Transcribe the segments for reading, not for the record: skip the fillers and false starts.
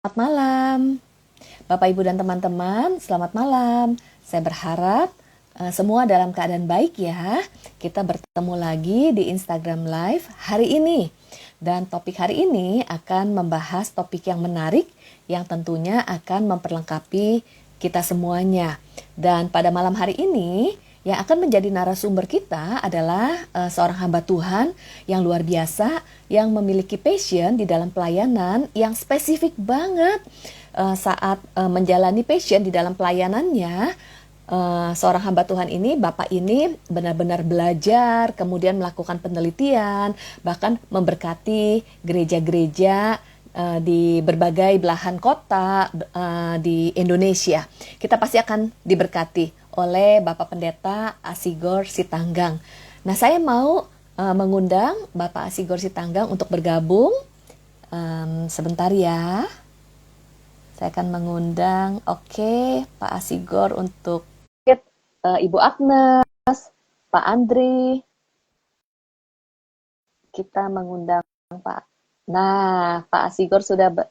Selamat malam, Bapak, Ibu, dan teman-teman. Selamat malam. Saya berharap semua dalam keadaan baik ya. Kita bertemu lagi di Instagram Live hari ini. Dan topik hari ini akan membahas topik yang menarik yang tentunya akan memperlengkapi kita semuanya. Dan pada malam hari ini yang akan menjadi narasumber kita adalah seorang hamba Tuhan yang luar biasa, yang memiliki passion di dalam pelayanan yang spesifik banget. Saat menjalani passion di dalam pelayanannya, seorang hamba Tuhan ini, Bapak ini benar-benar belajar, kemudian melakukan penelitian, bahkan memberkati gereja-gereja di berbagai belahan kota di Indonesia. Kita pasti akan diberkati oleh Bapak Pendeta Asigor Sitanggang. Nah, saya mau mengundang Bapak Asigor Sitanggang untuk bergabung. Sebentar ya. Saya akan mengundang, Pak Asigor untuk Ibu Agnes, Pak Andri. Kita mengundang Pak. Nah, Pak Asigor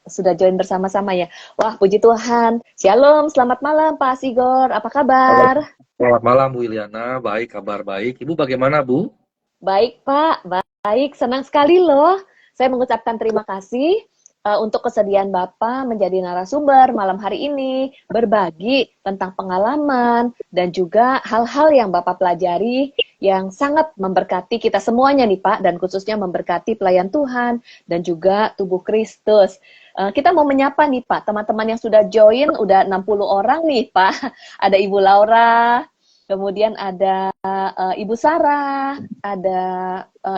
sudah join bersama-sama ya. Wah, puji Tuhan. Shalom, selamat malam Pak Asigor. Apa kabar? Selamat malam Bu Iliana, baik, kabar baik. Ibu bagaimana Bu? Baik Pak, baik. Senang sekali loh. Saya mengucapkan terima kasih untuk kesediaan Bapak menjadi narasumber malam hari ini, berbagi tentang pengalaman dan juga hal-hal yang Bapak pelajari yang sangat memberkati kita semuanya nih Pak, dan khususnya memberkati pelayan Tuhan dan juga tubuh Kristus. Kita mau menyapa nih Pak, teman-teman yang sudah join, udah 60 orang nih Pak. Ada Ibu Laura, kemudian ada Ibu Sarah, ada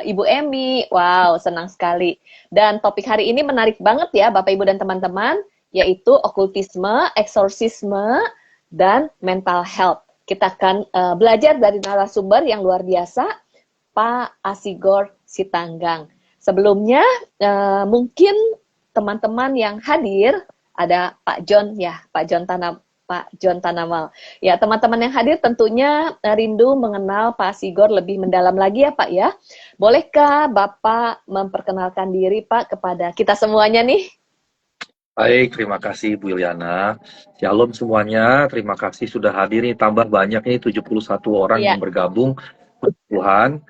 Ibu Emi. Wow, senang sekali. Dan topik hari ini menarik banget ya Bapak Ibu dan teman-teman, yaitu okultisme, eksorsisme, dan mental health. Kita akan belajar dari narasumber yang luar biasa, Pak Asigor Sitanggang. Sebelumnya, mungkin teman-teman yang hadir, ada Pak John ya, Pak John Tanamal. Ya, teman-teman yang hadir tentunya rindu mengenal Pak Asigor lebih mendalam lagi ya Pak ya. Bolehkah Bapak memperkenalkan diri Pak kepada kita semuanya nih? Baik, terima kasih Bu Iliana. Shalom semuanya, terima kasih sudah hadir nih, tambah banyak nih 71 orang Iya, yang bergabung. Tuhan,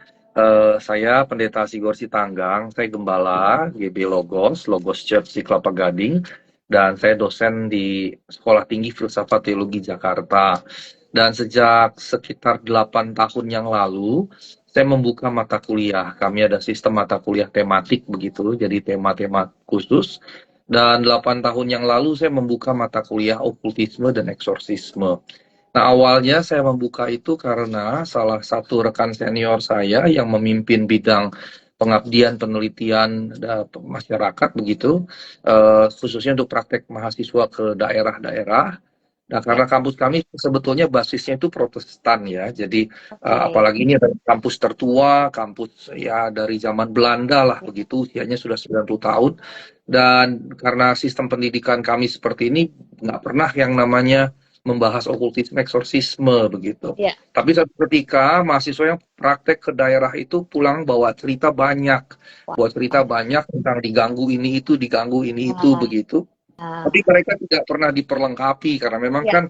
saya Pendeta Sigor Sitanggang, saya Gembala GB Logos Church di Kelapa Gading, dan saya dosen di Sekolah Tinggi Filsafat Teologi Jakarta. Dan sejak sekitar 8 tahun yang lalu, saya membuka mata kuliah. Kami ada sistem mata kuliah tematik begitu, jadi tema-tema khusus. Dan 8 tahun yang lalu saya membuka mata kuliah okultisme dan eksorsisme. Nah, awalnya saya membuka itu karena salah satu rekan senior saya yang memimpin bidang pengabdian penelitian masyarakat begitu, khususnya untuk praktek mahasiswa ke daerah-daerah. Nah, karena ya, kampus kami sebetulnya basisnya itu Protestan ya, jadi oke. apalagi ini adalah kampus tertua, kampus ya dari zaman Belanda lah Ya, begitu, usianya sudah 90 tahun. Dan karena sistem pendidikan kami seperti ini, nggak pernah yang namanya membahas okultisme, eksorsisme begitu. ya. Tapi suatu ketika mahasiswa yang praktek ke daerah itu pulang bawa cerita banyak, bawa cerita Wah, banyak tentang diganggu ini itu, diganggu ini itu wah, begitu. Tapi mereka tidak pernah diperlengkapi karena memang ya, kan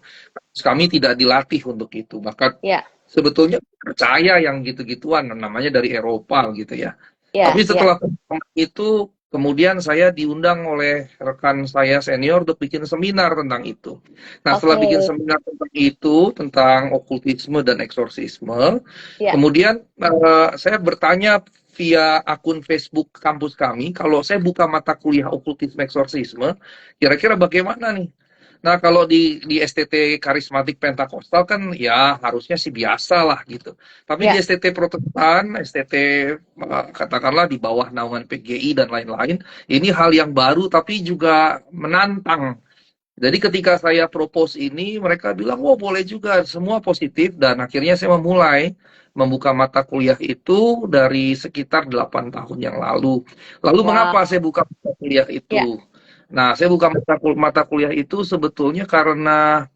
kami tidak dilatih untuk itu. Bahkan ya, sebetulnya percaya yang gitu-gituan namanya dari Eropa gitu ya. Tapi ya, ya. setelah itu kemudian saya diundang oleh rekan saya senior untuk bikin seminar tentang itu. Nah, setelah Oke, bikin seminar tentang itu, tentang okultisme dan eksorsisme, ya, kemudian saya bertanya via akun Facebook kampus kami, kalau saya buka mata kuliah okultisme eksorsisme, kira-kira bagaimana nih? Nah, kalau di STT Karismatik Pentakosta kan ya harusnya sih biasa lah gitu. Tapi di ya. STT Protestan, STT katakanlah di bawah naungan PGI dan lain-lain, ini hal yang baru tapi juga menantang. Jadi ketika saya propose ini, mereka bilang, oh boleh juga, semua positif. Dan akhirnya saya memulai membuka mata kuliah itu dari sekitar 8 tahun yang lalu. Lalu mengapa Wow, saya buka mata kuliah ya, itu? Nah, saya buka mata kuliah itu sebetulnya karena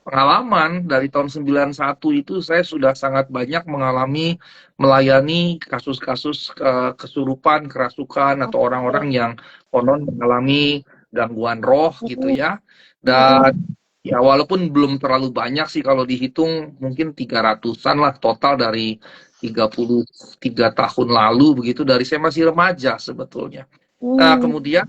pengalaman dari tahun 91 itu saya sudah sangat banyak mengalami melayani kasus-kasus kesurupan, kerasukan atau orang-orang oke, yang konon mengalami gangguan roh gitu Mm-mm. ya. Mm-mm. Dan ya walaupun belum terlalu banyak sih kalau dihitung mungkin 300-an lah total dari 33 tahun lalu begitu dari saya masih remaja sebetulnya. Nah, Mm. kemudian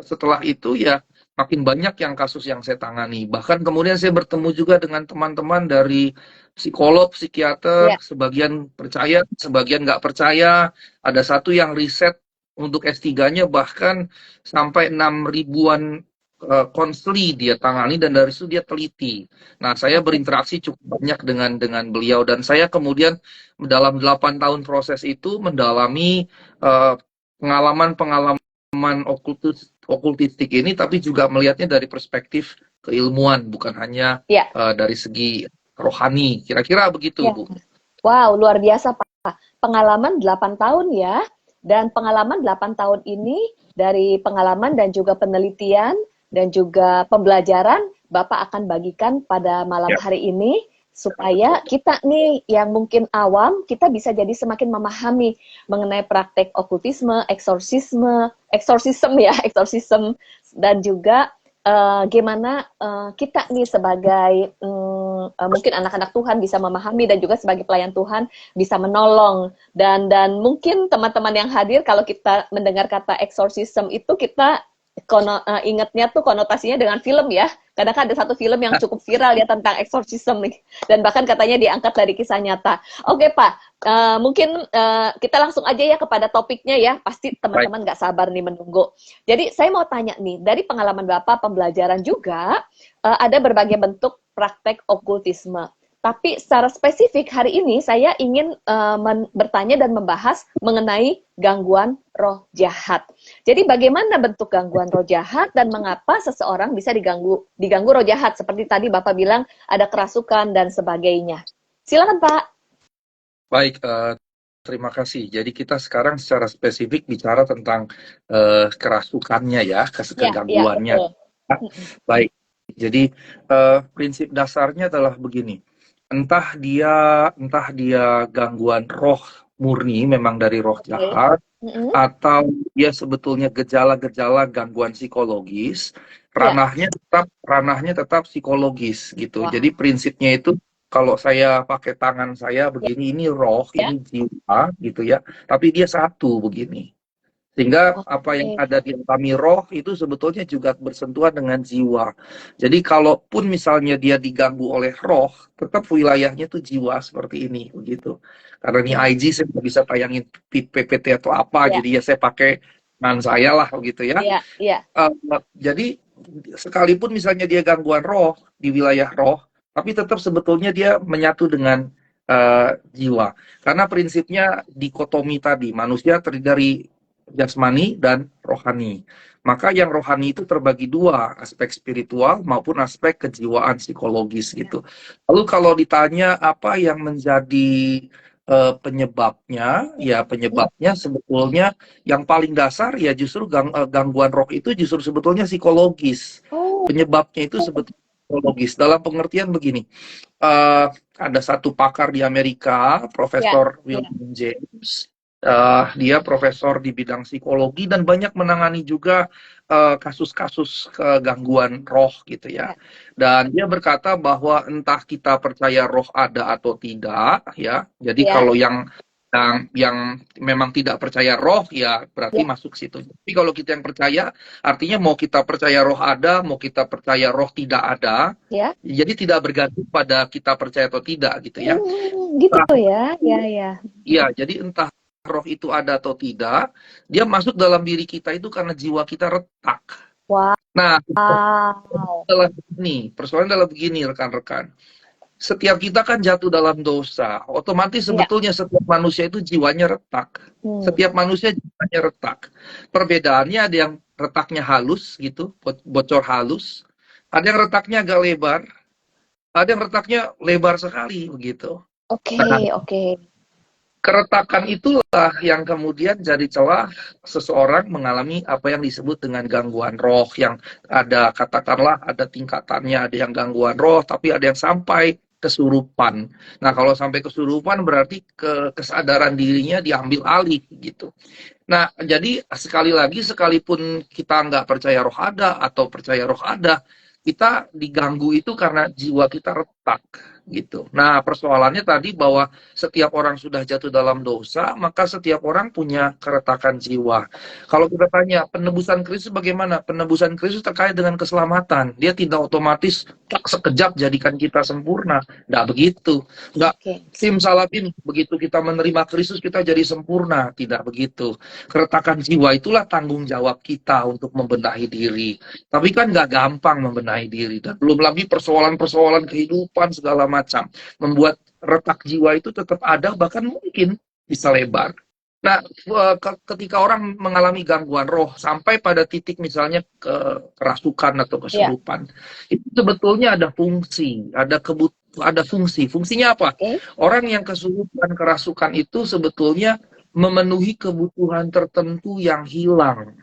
setelah itu ya makin banyak yang kasus yang saya tangani. Bahkan kemudian saya bertemu juga dengan teman-teman dari psikolog, psikiater, Ya. sebagian percaya, sebagian nggak percaya. Ada satu yang riset untuk S3-nya bahkan sampai 6 ribuan konseli dia tangani dan dari situ dia teliti. Nah, saya Oke. berinteraksi cukup banyak dengan beliau dan saya kemudian dalam 8 tahun proses itu mendalami pengalaman-pengalaman okultistik ini tapi juga melihatnya dari perspektif keilmuan bukan hanya Ya. dari segi rohani kira-kira begitu Ya. Bu. Wow, luar biasa, Pak. Pengalaman 8 tahun ya. Dan pengalaman 8 tahun ini dari pengalaman dan juga penelitian dan juga pembelajaran Bapak akan bagikan pada malam Ya, hari ini betul. supaya kita nih yang mungkin awam, kita bisa jadi semakin memahami mengenai praktek okultisme, eksorsisme ya, eksorsisme dan juga gimana kita nih sebagai mungkin anak-anak Tuhan bisa memahami dan juga sebagai pelayan Tuhan bisa menolong dan mungkin teman-teman yang hadir kalau kita mendengar kata exorcism itu kita ingatnya tuh konotasinya dengan film ya. Kadang kan ada satu film yang cukup viral ya tentang exorcism nih dan bahkan katanya diangkat dari kisah nyata. Oke Pak, mungkin kita langsung aja ya kepada topiknya ya. Pasti Baik. teman-teman nggak sabar nih menunggu. Jadi saya mau tanya nih, dari pengalaman Bapak pembelajaran juga ada berbagai bentuk praktek okultisme. Tapi secara spesifik hari ini saya ingin bertanya dan membahas mengenai gangguan roh jahat. Jadi bagaimana bentuk gangguan roh jahat dan mengapa seseorang bisa diganggu roh jahat seperti tadi Bapak bilang ada kerasukan dan sebagainya. Silakan Pak. Baik, terima kasih. Jadi kita sekarang secara spesifik bicara tentang kerasukannya ya, Ya, ya kegangguannya. betul. Baik. Jadi prinsip dasarnya adalah begini. Entah dia gangguan roh murni memang dari roh Oke. jahat Mm-mm. atau dia sebetulnya gejala-gejala gangguan psikologis, Ya. ranahnya tetap psikologis gitu. Jadi Wow. prinsipnya itu kalau saya pakai tangan saya Ya, begini, ini roh, ya. ini jiwa gitu ya. Tapi dia satu begini. Sehingga apa yang Oke. ada di kami roh itu sebetulnya juga bersentuhan dengan jiwa. Jadi kalaupun misalnya dia diganggu oleh roh, tetap wilayahnya itu jiwa seperti ini begitu. Karena ini Oke. IG saya nggak bisa tayangin PPT atau apa, Ya, jadi ya saya pakai tangan saya lah begitu ya. ya, ya. Jadi sekalipun misalnya dia gangguan roh di wilayah roh, tapi tetap sebetulnya dia menyatu dengan jiwa. Karena prinsipnya dikotomi tadi, manusia terdiri dari jasmani dan rohani. Maka yang rohani itu terbagi dua, aspek spiritual maupun aspek kejiwaan psikologis gitu. Lalu kalau ditanya apa yang menjadi penyebabnya, ya penyebabnya sebetulnya yang paling dasar ya justru gangguan roh itu justru sebetulnya psikologis. Oh, Penyebabnya itu sebetulnya psikologis. Dalam pengertian begini, ada satu pakar di Amerika, ya, Profesor ya, William James. Dia profesor di bidang psikologi dan banyak menangani juga kasus-kasus gangguan roh gitu ya. ya, Dan dia berkata bahwa entah kita percaya roh ada atau tidak, ya. Jadi ya, kalau yang memang tidak percaya roh ya berarti ya, masuk situ. Tapi kalau kita yang percaya, artinya mau kita percaya roh ada, mau kita percaya roh tidak ada, ya. jadi tidak bergantung pada kita percaya atau tidak gitu ya. Gitu Nah, ya, ya, ya. iya, jadi entah roh itu ada atau tidak, dia masuk dalam diri kita itu karena jiwa kita retak. Nah, Wow. persoalan adalah begini rekan-rekan. Setiap kita kan jatuh dalam dosa, otomatis Ya. sebetulnya setiap manusia itu jiwanya retak. Hmm. Setiap manusia jiwanya retak. Perbedaannya ada yang retaknya halus gitu, bocor halus, ada yang retaknya agak lebar, ada yang retaknya lebar sekali begitu. Oke, Nah, oke. keretakan itulah yang kemudian jadi celah seseorang mengalami apa yang disebut dengan gangguan roh yang ada katakanlah ada tingkatannya, ada yang gangguan roh tapi ada yang sampai kesurupan. Nah, kalau sampai kesurupan berarti kesadaran dirinya diambil alih gitu. Nah, jadi sekali lagi, sekalipun kita nggak percaya roh ada atau percaya roh ada, kita diganggu itu karena jiwa kita retak gitu. Nah, persoalannya tadi bahwa setiap orang sudah jatuh dalam dosa, maka setiap orang punya keretakan jiwa. Kalau kita tanya, penebusan Kristus bagaimana? Penebusan Kristus terkait dengan keselamatan. Dia tidak otomatis tak sekejap jadikan kita sempurna. Nggak begitu. Nggak Oke. simsalabim, begitu kita menerima Kristus kita jadi sempurna. Tidak begitu. Keretakan jiwa itulah tanggung jawab kita untuk membenahi diri. Tapi kan nggak gampang membenahi diri. Dan belum lagi persoalan-persoalan kehidupan segala macam. Membuat retak jiwa itu tetap ada, bahkan mungkin bisa lebar. Nah, ketika orang mengalami gangguan roh sampai pada titik misalnya kerasukan atau Ya. kesurupan, itu sebetulnya ada fungsi, ada fungsi. Fungsinya apa? Oke. Orang yang kesurupan, kerasukan itu sebetulnya memenuhi kebutuhan tertentu yang hilang.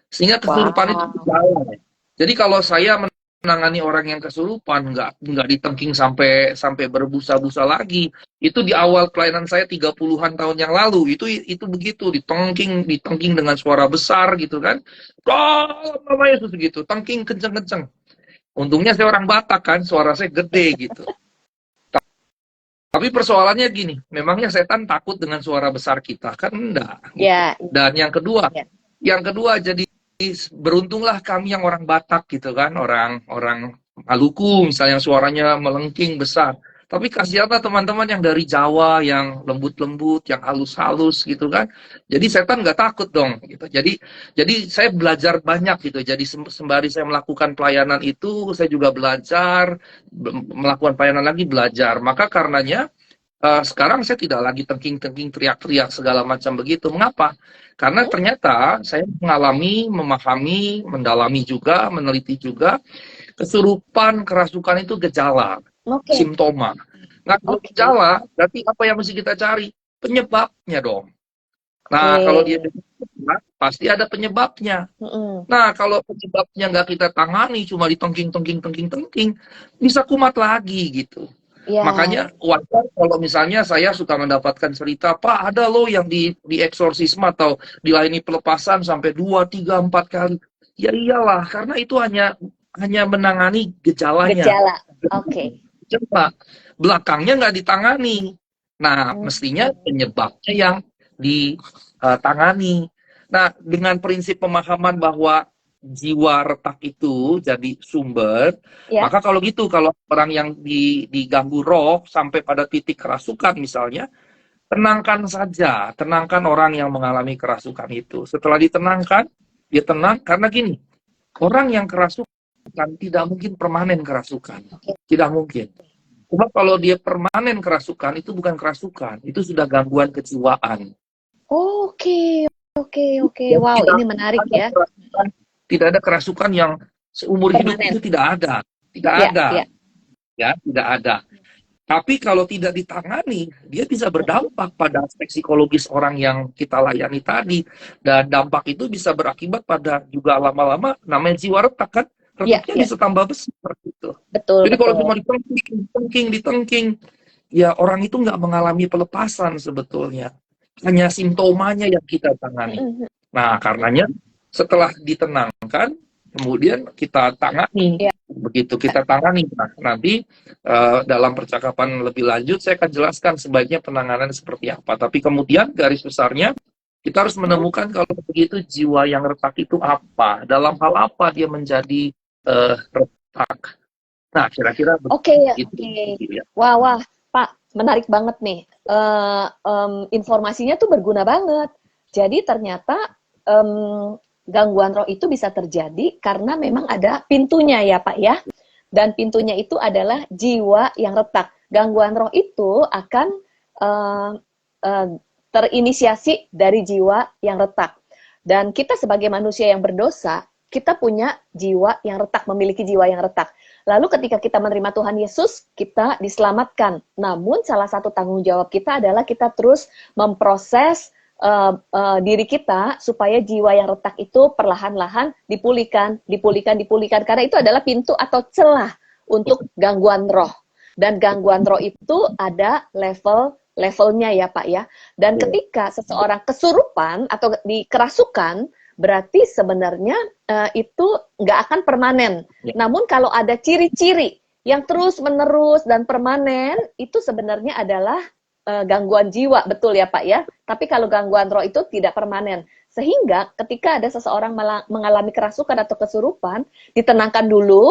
Sehingga kesurupan itu Wow. berjalan. Jadi kalau saya menangani orang yang kesurupan, nggak ditengking sampai berbusa-busa lagi. Itu di awal pelayanan saya 30-an tahun yang lalu. Itu begitu, ditengking dengan suara besar gitu kan. Dalam nama Yesus gitu, tengking kenceng-kenceng. Untungnya saya orang Batak kan, suara saya gede gitu. Tapi persoalannya gini, memangnya setan takut dengan suara besar kita? Kan enggak. Gitu. Ya. Dan yang Ya. kedua jadi beruntunglah kami yang orang Batak gitu kan, orang Maluku misalnya yang suaranya melengking besar. Tapi kasihanlah teman-teman yang dari Jawa yang lembut-lembut, yang halus-halus gitu kan. Jadi setan nggak takut dong gitu. Jadi saya belajar banyak gitu. Jadi sembari saya melakukan pelayanan itu, saya juga belajar melakukan pelayanan lagi belajar. Maka karenanya sekarang saya tidak lagi tengking-tengking teriak-teriak segala macam begitu. Mengapa? Karena ternyata saya mengalami, memahami, mendalami juga, meneliti juga kesurupan, kerasukan itu gejala, Oke. simptoma. Nah, kalau Oke. gejala, berarti apa yang mesti kita cari? Penyebabnya dong. Nah, kalau dia Oke. gejala, pasti ada penyebabnya. Mm-mm. Nah, kalau penyebabnya nggak kita tangani, cuma ditengking, bisa kumat lagi gitu. Ya. Makanya wajar kalau misalnya saya suka mendapatkan cerita, Pak, ada loh yang di eksorsisme atau dilayani pelepasan sampai 2, 3, 4 kali. Ya iyalah, karena itu hanya menangani gejalanya. Gejala. Oke. Coba, belakangnya nggak ditangani. Nah, mestinya penyebabnya yang ditangani. Nah, dengan prinsip pemahaman bahwa jiwa retak itu jadi sumber, Ya. maka kalau gitu, kalau orang yang diganggu roh sampai pada titik kerasukan misalnya, tenangkan saja, tenangkan orang yang mengalami kerasukan itu. Setelah ditenangkan, dia tenang karena gini, orang yang kerasukan tidak mungkin permanen kerasukan. Tidak mungkin. Sebab kalau dia permanen kerasukan, itu bukan kerasukan, itu sudah gangguan kejiwaan. Oke. Oke. Jadi Wow, tidak ini menarik ada ya. kerasukan, tidak ada kerasukan yang seumur hidup Permanen. itu tidak ada. Tidak Ya. ada. Ya. Ya, tidak ada. Tapi kalau tidak ditangani, dia bisa berdampak pada aspek psikologis orang yang kita layani tadi. Dan dampak itu bisa berakibat pada juga lama-lama namanya jiwa retak kan. Ya. Retaknya Ya. bisa tambah besar gitu. Betul. Jadi kalau Betul. cuma ditengking, ya orang itu nggak mengalami pelepasan sebetulnya. Hanya simptomanya yang kita tangani. Mm-mm. Nah, karenanya setelah ditenangkan, kemudian kita tangani. Ya. Begitu kita tangani, nah, nanti dalam percakapan lebih lanjut saya akan jelaskan sebaiknya penanganan seperti apa. Tapi kemudian garis besarnya kita harus menemukan kalau begitu jiwa yang retak itu apa, dalam hal apa dia menjadi retak. Nah, kira-kira Oke. begitu. Ya. Wah, Pak, menarik banget nih. Informasinya tuh berguna banget. Jadi ternyata gangguan roh itu bisa terjadi karena memang ada pintunya ya, Pak ya. Dan pintunya itu adalah jiwa yang retak. Gangguan roh itu akan terinisiasi dari jiwa yang retak. Dan kita sebagai manusia yang berdosa, kita punya jiwa yang retak, memiliki jiwa yang retak. Lalu ketika kita menerima Tuhan Yesus, kita diselamatkan. Namun salah satu tanggung jawab kita adalah kita terus memproses diri kita supaya jiwa yang retak itu perlahan-lahan dipulihkan. Karena itu adalah pintu atau celah untuk gangguan roh. Dan gangguan roh itu ada levelnya ya Pak ya. Dan ketika seseorang kesurupan atau dikerasukan, berarti sebenarnya itu nggak akan permanen. Namun kalau ada ciri-ciri yang terus-menerus dan permanen, itu sebenarnya adalah gangguan jiwa, betul ya Pak ya. Tapi kalau gangguan roh itu tidak permanen. Sehingga ketika ada seseorang mengalami kerasukan atau kesurupan, ditenangkan dulu,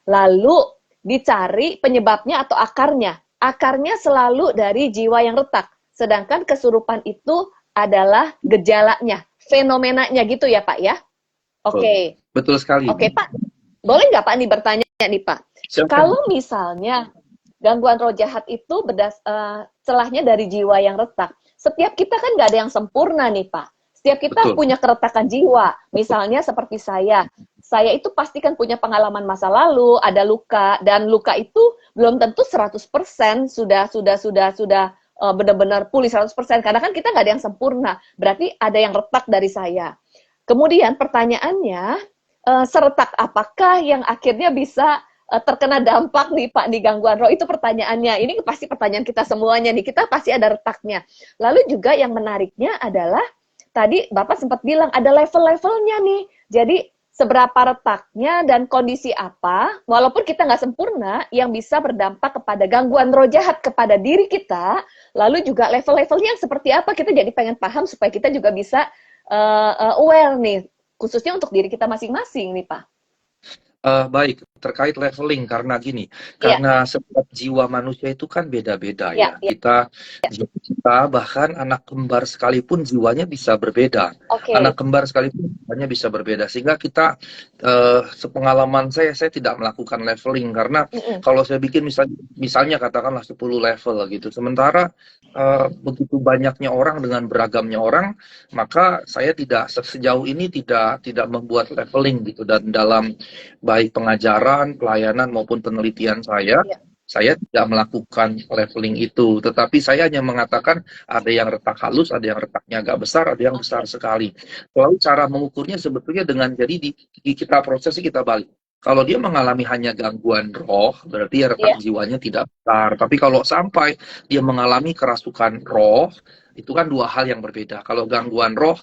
lalu dicari penyebabnya atau akarnya. Akarnya selalu dari jiwa yang retak. Sedangkan kesurupan itu adalah gejalanya, fenomenanya gitu ya Pak ya? Oke. Betul sekali. Oke Pak, boleh nggak Pak nih bertanya nih Pak? Silakan. Kalau misalnya gangguan roh jahat itu celahnya dari jiwa yang retak. Setiap kita kan nggak ada yang sempurna nih Pak. Setiap kita punya keretakan jiwa. Misalnya seperti saya itu pasti kan punya pengalaman masa lalu, ada luka, dan luka itu belum tentu 100% sudah benar-benar pulih 100%. Karena kan kita nggak ada yang sempurna. Berarti ada yang retak dari saya. Kemudian pertanyaannya, seretak apakah yang akhirnya bisa terkena dampak nih Pak di gangguan roh? Itu pertanyaannya. Ini pasti pertanyaan kita semuanya nih. Kita pasti ada retaknya. Lalu juga yang menariknya adalah tadi Bapak sempat bilang ada level-levelnya nih. Jadi seberapa retaknya dan kondisi apa, walaupun kita nggak sempurna, yang bisa berdampak kepada gangguan roh jahat kepada diri kita, lalu juga level-levelnya yang seperti apa, kita jadi pengen paham supaya kita juga bisa aware nih, khususnya untuk diri kita masing-masing nih Pak. Baik, terkait leveling karena gini, karena setiap jiwa manusia itu kan beda-beda ya. Kita bahkan anak kembar sekalipun jiwanya bisa berbeda. Anak kembar sekalipun jiwanya bisa berbeda. Sehingga kita, sepengalaman saya tidak melakukan leveling karena kalau saya bikin misalnya katakanlah 10 level gitu. Sementara begitu banyaknya orang dengan beragamnya orang, maka saya sejauh ini tidak membuat leveling gitu. Dan dalam baik pengajaran, pelayanan maupun penelitian saya tidak melakukan leveling itu. Tetapi saya hanya mengatakan ada yang retak halus, ada yang retaknya agak besar, ada yang besar sekali. Lalu cara mengukurnya sebetulnya dengan jadi kita prosesi kita balik. Kalau dia mengalami hanya gangguan roh, berarti ya retak jiwanya tidak besar. Tapi kalau sampai dia mengalami kerasukan roh, itu kan dua hal yang berbeda. Kalau gangguan roh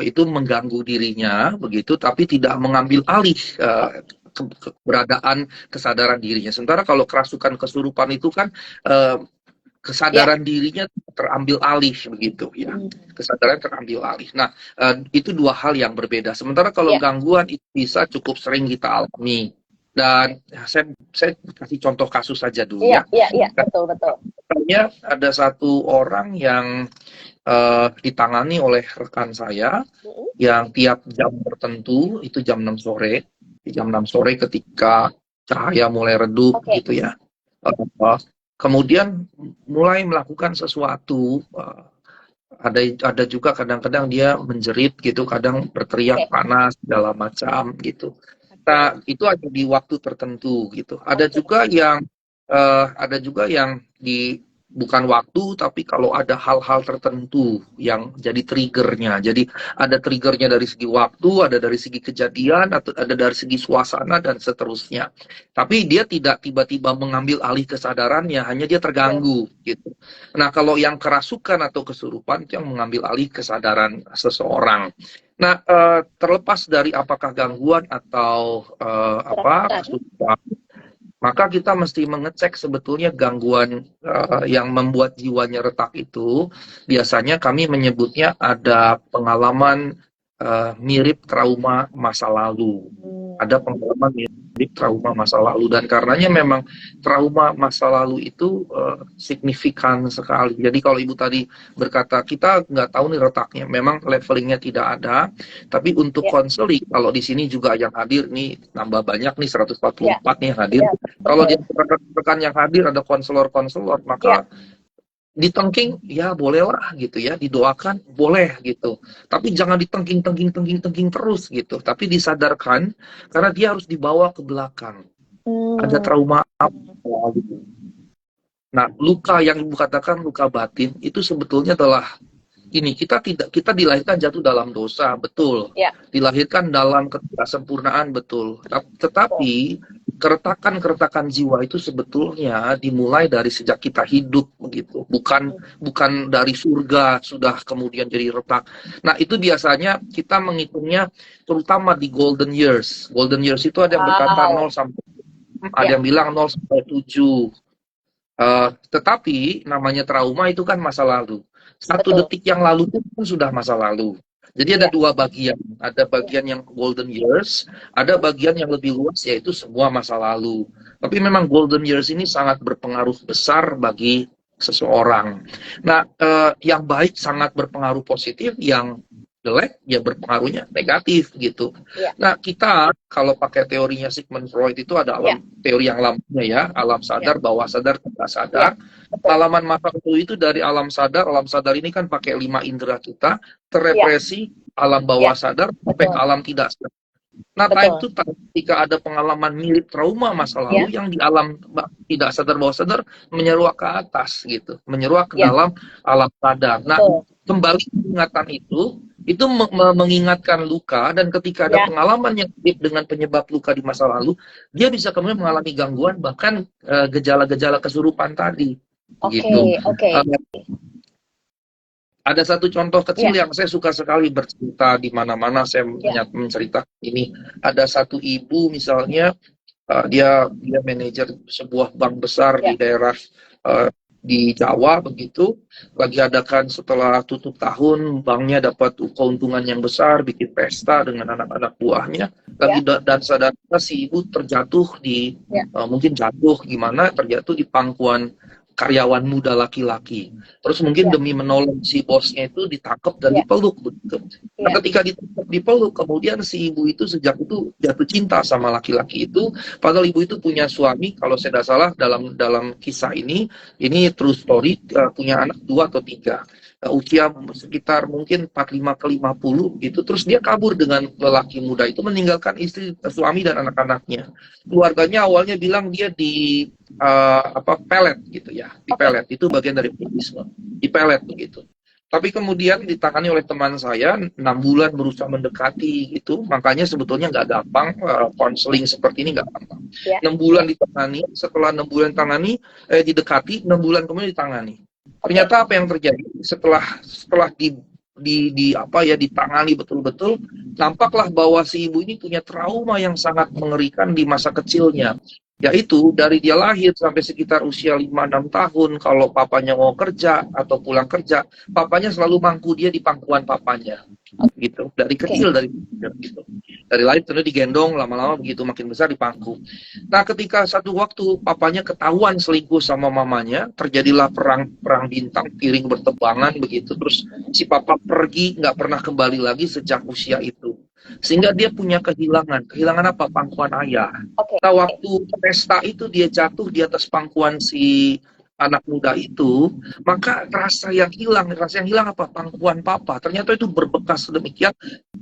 itu mengganggu dirinya, begitu, tapi tidak mengambil alih keberadaan kesadaran dirinya. Sementara kalau kerasukan kesurupan itu kan kesadaran dirinya terambil alih begitu ya. Kesadaran terambil alih. Nah, itu dua hal yang berbeda. Sementara kalau gangguan itu bisa cukup sering kita alami. Dan saya kasih contoh kasus saja dulu ya. Iya, betul. Misalnya ada satu orang yang ditangani oleh rekan saya yang tiap jam tertentu, itu jam 6 sore. Di jam 6 sore ketika cahaya mulai redup gitu ya. Kemudian mulai melakukan sesuatu. Ada juga kadang-kadang dia menjerit gitu, kadang berteriak panas segala macam gitu. Nah, itu ada di waktu tertentu gitu. Ada juga yang di bukan waktu, tapi kalau ada hal-hal tertentu yang jadi triggernya. Jadi ada triggernya dari segi waktu, ada dari segi kejadian, atau ada dari segi suasana dan seterusnya. Tapi dia tidak tiba-tiba mengambil alih kesadarannya, hanya dia terganggu gitu. Nah, kalau yang kerasukan atau kesurupan itu yang mengambil alih kesadaran seseorang. Nah, terlepas dari apakah gangguan atau kesurupan, maka kita mesti mengecek sebetulnya gangguan yang membuat jiwanya retak itu. Biasanya kami menyebutnya ada pengalaman mirip trauma masa lalu. Ada pengalaman mirip trauma masa lalu, dan karenanya memang trauma masa lalu itu signifikan sekali. Jadi kalau Ibu tadi berkata kita nggak tahu nih retaknya, memang levelingnya tidak ada. Tapi untuk konseling, kalau di sini juga yang hadir nih nambah banyak nih 144 nih yang hadir. Kalau di rekan yang hadir ada konselor-konselor, maka ditengking ya bolehlah gitu ya, didoakan boleh gitu, tapi jangan ditengking terus gitu, tapi disadarkan karena dia harus dibawa ke belakang. Ada trauma apa gitu. Nah, luka yang Ibu katakan luka batin itu sebetulnya adalah ini, kita dilahirkan jatuh dalam dosa, betul. Dilahirkan dalam ketidaksempurnaan, betul. Tetapi keretakan-keretakan jiwa itu sebetulnya dimulai dari sejak kita hidup begitu, bukan dari surga sudah kemudian jadi retak. Nah, itu biasanya kita menghitungnya terutama di golden years. Golden years itu ada yang berkata Wow. 0 sampai 6, ada Ya, yang bilang 0 sampai 7. Tetapi namanya trauma itu kan masa lalu. Satu betul. detik yang lalu itu pun sudah masa lalu. Jadi ada Ya, dua bagian. Ada ya. bagian yang golden years, ada bagian yang lebih luas yaitu semua masa lalu. Tapi memang golden years ini sangat berpengaruh besar bagi seseorang. Nah, yang baik sangat berpengaruh positif, yang jelek ya berpengaruhnya negatif gitu. Ya, Nah, kita kalau pakai teorinya Sigmund Freud itu ada ya, teori yang lamanya ya, alam ya, sadar, bawah sadar, tidak ya, sadar. betul. Pengalaman masa lalu itu dari alam sadar ini kan pakai 5 indera kita, Ya, terrepresi alam ya, bawah sadar sampai ke betul, alam tidak sadar. Nah, time betul. to time ketika ada pengalaman mirip trauma masa Ya, lalu yang di alam tidak sadar bawah sadar menyeruak ke atas gitu, menyeruak ke ya, dalam alam sadar. Nah, betul. kembali ingatan itu mengingatkan luka, dan ketika ada Ya, pengalaman yang mirip dengan penyebab luka di masa lalu, dia bisa kemudian mengalami gangguan bahkan gejala-gejala kesurupan tadi oke, gitu. oke. Ada satu contoh kecil Ya, yang saya suka sekali bercerita di mana-mana saya ya, menceritakan ini. Ada satu ibu misalnya, dia manajer sebuah bank besar ya, di daerah di Jawa begitu, lagi adakan setelah tutup tahun, banknya dapat keuntungan yang besar, bikin pesta dengan anak-anak buahnya, lagi ya, dan sadar si ibu terjatuh di ya, mungkin jatuh gimana, terjatuh di pangkuan karyawan muda laki-laki. Terus mungkin ya, demi menolong si bosnya itu ditangkap dan ya, dipeluk begitu. Nah, ya. ketika dipeluk, kemudian si ibu itu sejak itu jatuh cinta sama laki-laki itu. Padahal ibu itu punya suami, kalau saya tidak salah dalam kisah ini true story, punya anak 2 atau 3. Usia sekitar mungkin 45 ke 50 gitu. Terus dia kabur dengan lelaki muda itu, meninggalkan istri, suami dan anak-anaknya. Keluarganya awalnya bilang dia pelet gitu ya, Oke, dipelet, itu bagian dari feminisme, dipelet begitu. Tapi kemudian ditangani oleh teman saya, 6 bulan berusaha mendekati gitu, makanya sebetulnya nggak gampang, konseling seperti ini nggak gampang. ya, 6 bulan ditangani, setelah 6 bulan didekati, 6 bulan kemudian ditangani. oke, Ternyata apa yang terjadi setelah ditangani betul-betul, nampaklah bahwa si ibu ini punya trauma yang sangat mengerikan di masa kecilnya. Yaitu dari dia lahir sampai sekitar usia 5-6 tahun, kalau papanya mau kerja atau pulang kerja, papanya selalu mangku dia di pangkuan papanya. Gitu. Dari oke. kecil, dari gitu. Dari lahir tentu digendong, lama-lama begitu makin besar dipangku. Nah, ketika satu waktu papanya ketahuan selingkuh sama mamanya, terjadilah perang bintang, piring bertebangan begitu. Terus si papa pergi, nggak pernah kembali lagi sejak usia itu. Sehingga dia punya kehilangan apa? Pangkuan ayah. Oke, Nah, waktu pesta itu dia jatuh di atas pangkuan si anak muda itu, maka rasa yang hilang apa? Pangkuan papa. Ternyata itu berbekas sedemikian,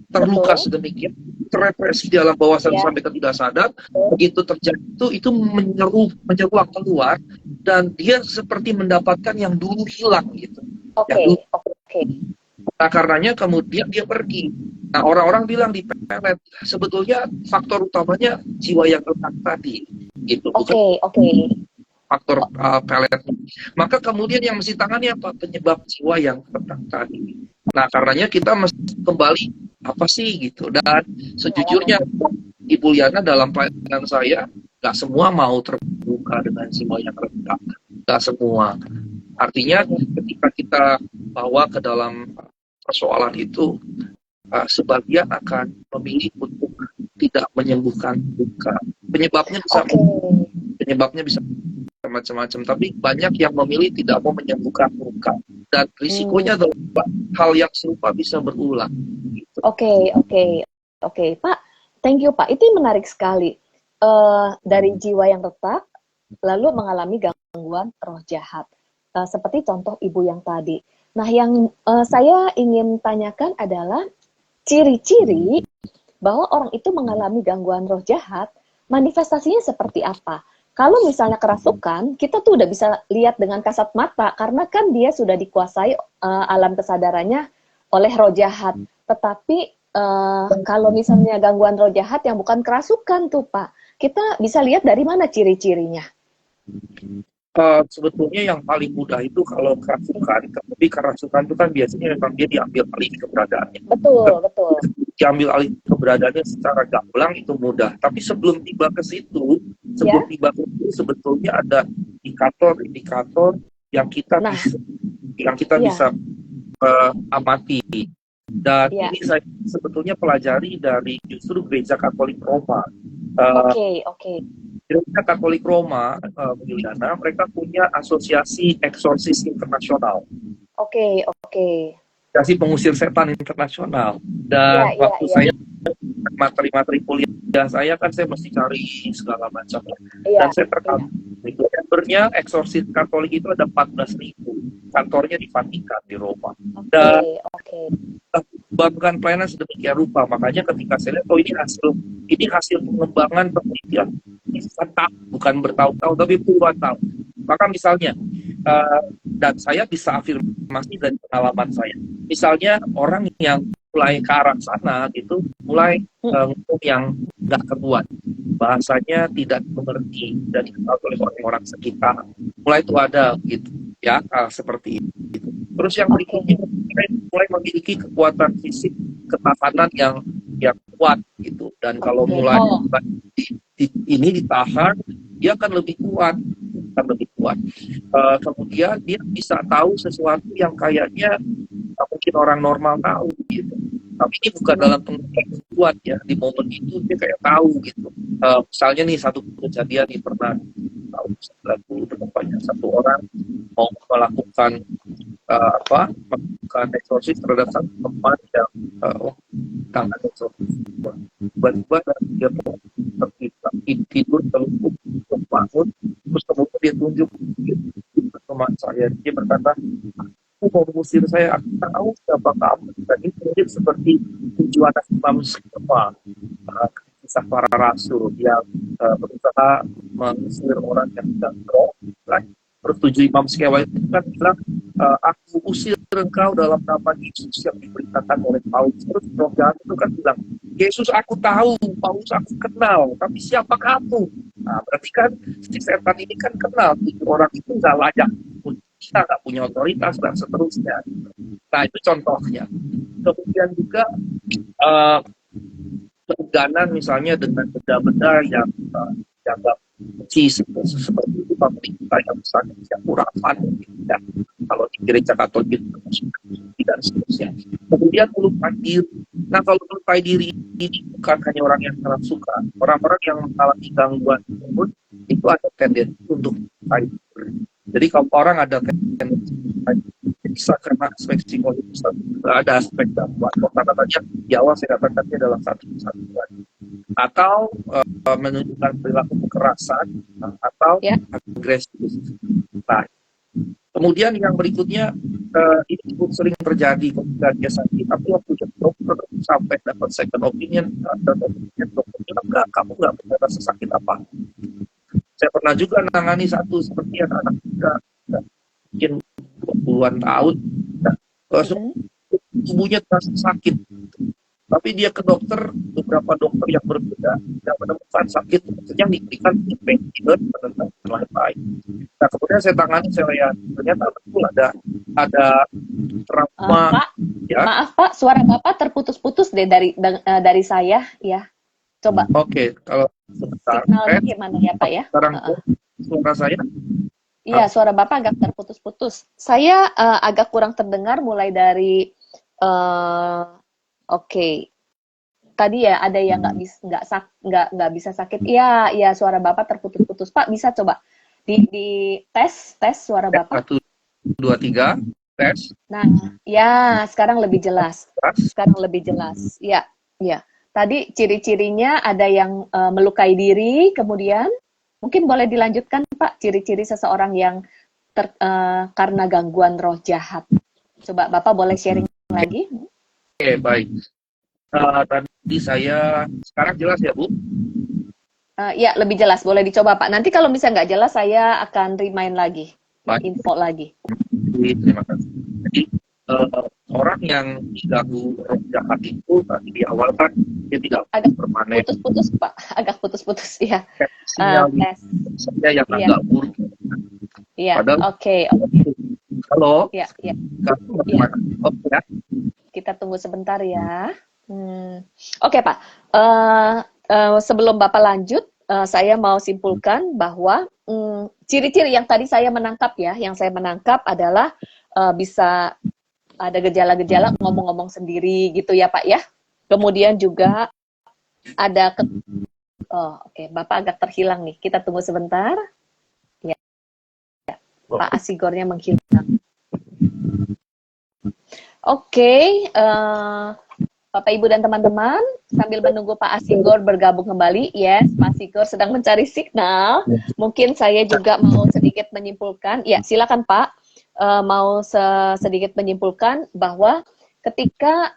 terluka betul. sedemikian, terrepresi di alam bawah sadar Ya, sampai ke tidak sadar. betul. Begitu terjadi itu menyeruak keluar, dan dia seperti mendapatkan yang dulu hilang gitu. Yang Oke, dulu. oke, oke. Nah, karenanya kemudian dia pergi. Nah, orang-orang bilang di pelet, sebetulnya faktor utamanya jiwa yang retak tadi, gitu, bukan Oke, oke. faktor pelet. Maka kemudian yang mesti tangani apa? Penyebab jiwa yang retak tadi. Nah, karenanya kita mesti kembali apa sih gitu. Dan sejujurnya Ibu Liana, dalam pelayanan saya, nggak semua mau terbuka dengan jiwa yang retak. Nggak semua. Artinya ketika kita bawa ke dalam persoalan itu, sebagian akan memilih untuk tidak menyembuhkan luka. Oke. Penyebabnya bisa macam-macam, tapi banyak yang memilih tidak mau menyembuhkan luka, dan risikonya adalah hal yang serupa bisa berulang. Gitu. Oke, oke, oke, Pak. Thank you, Pak. Itu menarik sekali. Dari jiwa yang retak, lalu mengalami gangguan roh jahat. Seperti contoh ibu yang tadi. Nah, yang saya ingin tanyakan adalah ciri-ciri bahwa orang itu mengalami gangguan roh jahat, manifestasinya seperti apa? Kalau misalnya kerasukan, kita tuh udah bisa lihat dengan kasat mata, karena kan dia sudah dikuasai alam kesadarannya oleh roh jahat. Tetapi kalau misalnya gangguan roh jahat yang bukan kerasukan tuh Pak, kita bisa lihat dari mana ciri-cirinya? Sebetulnya yang paling mudah itu kalau kerasukan, tapi kerasukan itu kan biasanya memang dia diambil alih keberadaannya. Betul, betul. Diambil alih keberadaannya secara gamblang itu mudah. Tapi sebelum tiba ke situ, Ya. sebetulnya ada indikator-indikator yang kita Nah, ya, bisa amati. Dan ya. ini saya sebetulnya pelajari dari justru Gereja Katolik Roma. Uh, Oke. Gereja Katolik Roma, Juliana, mereka punya asosiasi eksorsis internasional, Oke. asosiasi pengusir setan internasional. Ya, Dan ya, waktu ya. saya materi-materi kuliah saya kan saya mesti cari segala macam. Iya, Dan saya iya. terkagum. Membernya eksorsis Katolik itu ada 14.000. Kantornya di Vatikan di Roma. Dan Oke. mengembangkan pelayanan sedemikian rupa. Makanya ketika saya lihat, ini hasil pengembangan penelitian. Bukan bertahun-tahun, tapi puluhan tahun. Maka misalnya, dan saya bisa afirmasi dari pengalaman saya. Misalnya orang yang mulai ke arah sana gitu, mulai ngomong yang nggak kebuat, bahasanya tidak mengerti dan dikenal oleh orang-orang sekitar. Mulai itu ada gitu ya, seperti itu. Terus yang berikutnya mulai memiliki kekuatan fisik, ketahanan yang kuat gitu. Dan kalau mulai ini ditahan, dia akan lebih kuat. Kemudian dia bisa tahu sesuatu yang kayaknya mungkin orang normal tahu gitu. Tapi ini bukan dalam pengertian kuat ya, di momen itu dia kayak tahu gitu. Misalnya nih satu kejadian nih pernah tahun 90 berapa satu orang mau melakukan melakukan eksorsis terhadap satu teman yang tangan eksorsis. Tiba-tiba dia tidur terlupuk bangun, terus kemudian dia tunjuk ke teman saya, dia berkata, aku mau mengusir saya, aku tahu siapa kamu. Dan ini mungkin seperti tujuan Imam Skema, kisah para rasul yang berusaha mengusir orang yang tidak roh. Terus 7 Imam Skema itu kan bilang, aku usir engkau dalam nama Yesus yang diberitakan oleh Paulus. Terus roh jahat itu kan bilang, Yesus aku tahu, Paulus aku kenal, tapi siapa kamu? Nah, berarti kan si setan ini kan kenal 7 orang itu nggak layak, kita nggak punya otoritas dan seterusnya. Nah itu contohnya. Kemudian juga keengganan misalnya dengan benda-benda yang dianggap seperti itu, pemerintah yang misalnya yang hurapan ya. Kalau di gereja Katolik itu dan seterusnya. Kemudian melupai diri. Nah kalau melupai diri ini bukan hanya orang yang kerasukan, orang-orang yang mengalami gangguan tersebut itu ada tendensi untuk melupai diri. Jadi kalau orang ada tendensi bisa karena aspek psikologis, ada aspek gangguan. Katanya di awal saya katakannya dalam satu kesatuan. Atau menunjukkan perilaku kekerasan atau agresif. Nah, kemudian yang berikutnya ini cukup sering terjadi ketika dia sakit, tapi waktu dia dokter sampai dapat second opinion dan dokter bilang enggak, kamu nggak punya rasa sakit apa. Saya pernah juga menangani satu seperti anak muda mungkin 20-an tahun, tubuhnya terasa sakit. Tapi dia ke dokter, beberapa dokter yang berbeda, yang menemukan sakit yang diberikan painkiller dan lain-lain. Nah kemudian saya tangani, saya lihat ternyata betul ada trauma. Pak, ya. Maaf Pak, suara Bapak terputus-putus deh dari saya ya. Coba. Oke, kalau sebentar. Signalnya gimana ya Pak ya? Sekarang suara saya? Iya, suara Bapak agak terputus-putus. Saya agak kurang terdengar mulai dari Oke. Tadi ya ada yang nggak bisa sakit. Iya, suara Bapak terputus-putus. Pak, bisa coba di tes suara Bapak. 1, 2, 3, tes. Nah, ya sekarang lebih jelas. Iya. Tadi ciri-cirinya ada yang melukai diri, kemudian mungkin boleh dilanjutkan Pak, ciri-ciri seseorang yang karena gangguan roh jahat. Coba Bapak boleh sharing lagi. Oke, baik. Tadi saya, sekarang jelas ya Bu? Ya, lebih jelas. Boleh dicoba Pak. Nanti kalau misalnya nggak jelas, saya akan remind lagi. Info lagi. Terima kasih. Jadi, orang yang diganggu roh jahat itu tadi di awal kan dia tidak Agak permanen, putus-putus Pak, agak putus-putus ya. sinyal Tes. saya yang Iya, agak buruk. iya, Padahal oke, halo, iya, iya, kamu iya. bagaimana? Oh ya, Kita tunggu sebentar ya. Oke Pak, sebelum Bapak lanjut, saya mau simpulkan bahwa ciri-ciri yang tadi saya menangkap ya, yang saya menangkap adalah bisa ada gejala-gejala ngomong-ngomong sendiri gitu ya Pak ya. Kemudian juga ada oke, Bapak agak terhilang nih. Kita tunggu sebentar. Ya, Pak Asigornya menghilang. Oke, Bapak Ibu dan teman-teman, sambil menunggu Pak Asigor bergabung kembali, yes, Pak Asigor sedang mencari signal. Mungkin saya juga mau sedikit menyimpulkan. Ya, silakan Pak. Mau sedikit menyimpulkan bahwa ketika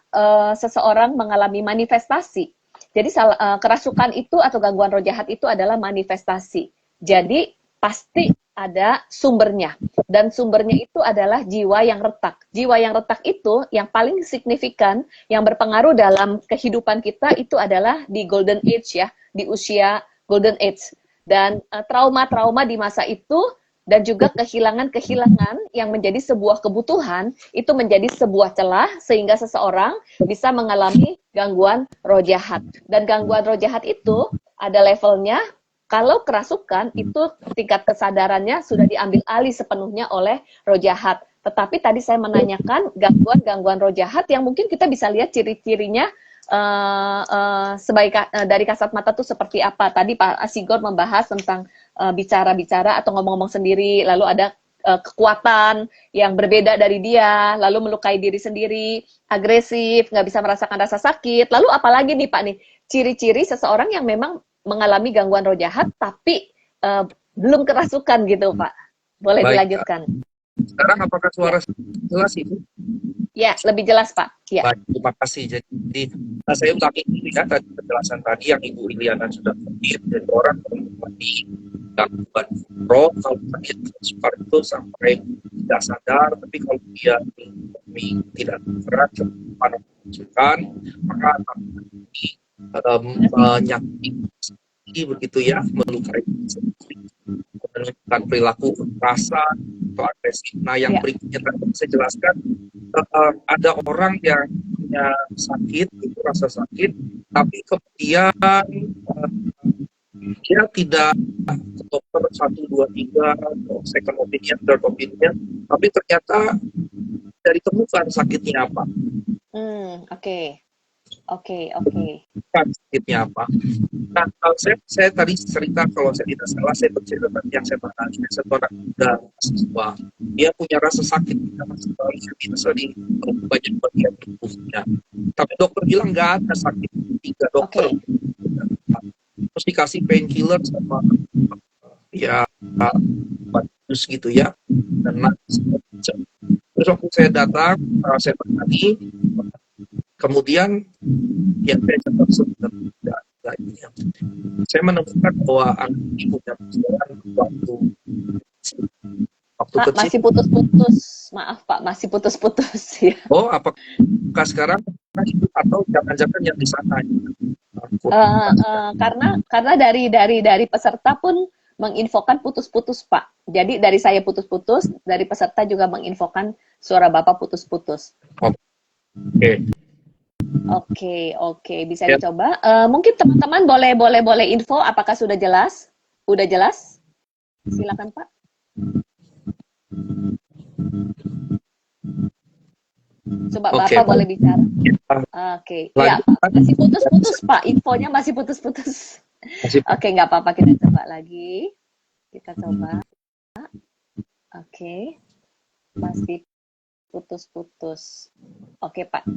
seseorang mengalami manifestasi, jadi kerasukan itu atau gangguan roh jahat itu adalah manifestasi. Jadi pasti ada sumbernya, dan sumbernya itu adalah jiwa yang retak. Jiwa yang retak itu yang paling signifikan, yang berpengaruh dalam kehidupan kita itu adalah di golden age ya, di usia golden age. Dan trauma-trauma di masa itu dan juga kehilangan-kehilangan yang menjadi sebuah kebutuhan itu menjadi sebuah celah sehingga seseorang bisa mengalami gangguan roh jahat. Dan gangguan roh jahat itu ada levelnya. Kalau kerasukan itu tingkat kesadarannya sudah diambil alih sepenuhnya oleh roh jahat. Tetapi tadi saya menanyakan gangguan-gangguan roh jahat yang mungkin kita bisa lihat ciri-cirinya dari kasat mata itu seperti apa. Tadi Pak Asigor membahas tentang bicara-bicara atau ngomong-ngomong sendiri, lalu ada kekuatan yang berbeda dari dia, lalu melukai diri sendiri, agresif, nggak bisa merasakan rasa sakit. Lalu apalagi nih Pak nih, ciri-ciri seseorang yang memang mengalami gangguan roh jahat tapi belum kerasukan gitu Pak. Boleh baik. dilanjutkan. Sekarang apakah suara jelas itu? Ya, lebih jelas Pak. Ya. Baik, terima kasih. Jadi saya ulangi dulu ya tadi penjelasan tadi yang Ibu Iliana sudah sebut, dari orang mengalami gangguan roh, kalau sakit sukar itu sampai tidak sadar, tapi kalau dia tidak berat pada masukan, maka akan menyakiti begitu ya, melukai menunjukkan perilaku kekerasan atau agresif. Nah, yang berikutnya tadi saya jelaskan, ada orang yang punya sakit, itu rasa sakit, tapi kemudian dia tidak ke dokter 1, 2, 3, second opinion, third opinion, tapi ternyata dari temukan sakitnya apa. Oke. Sakitnya apa? Nah, saya tadi cerita, kalau saya tidak salah, saya bercerita tadi yang saya pernah lihat satu anak muda mahasiswa. Dia punya rasa sakit biasa di banyak bagian tubuhnya. Tapi dokter bilang nggak ada sakit. 3 dokter. Terus dikasih painkiller sama ya bagus gitu ya. Dan terus waktu saya datang, saya bertani. Kemudian yang saya catat sebenarnya saya menemukan bahwa anak ini punya pikiran waktu Pak, kecil. masih putus-putus. Maaf Pak, masih putus-putus ya. Oh, apakah sekarang atau jangan-jangan yang di sana? Karena dari peserta pun menginfokan putus-putus Pak. Jadi dari saya putus-putus, dari peserta juga menginfokan suara Bapak putus-putus. Oke, bisa dicoba. Mungkin teman-teman boleh info apakah sudah jelas? Udah jelas? Silakan Pak. Coba Bapak boleh bicara. Oke. Ya, masih putus-putus Pak. Infonya masih putus-putus. Oke, nggak apa-apa, kita coba lagi. Kita coba. Oke. Masih putus-putus. Oke Pak.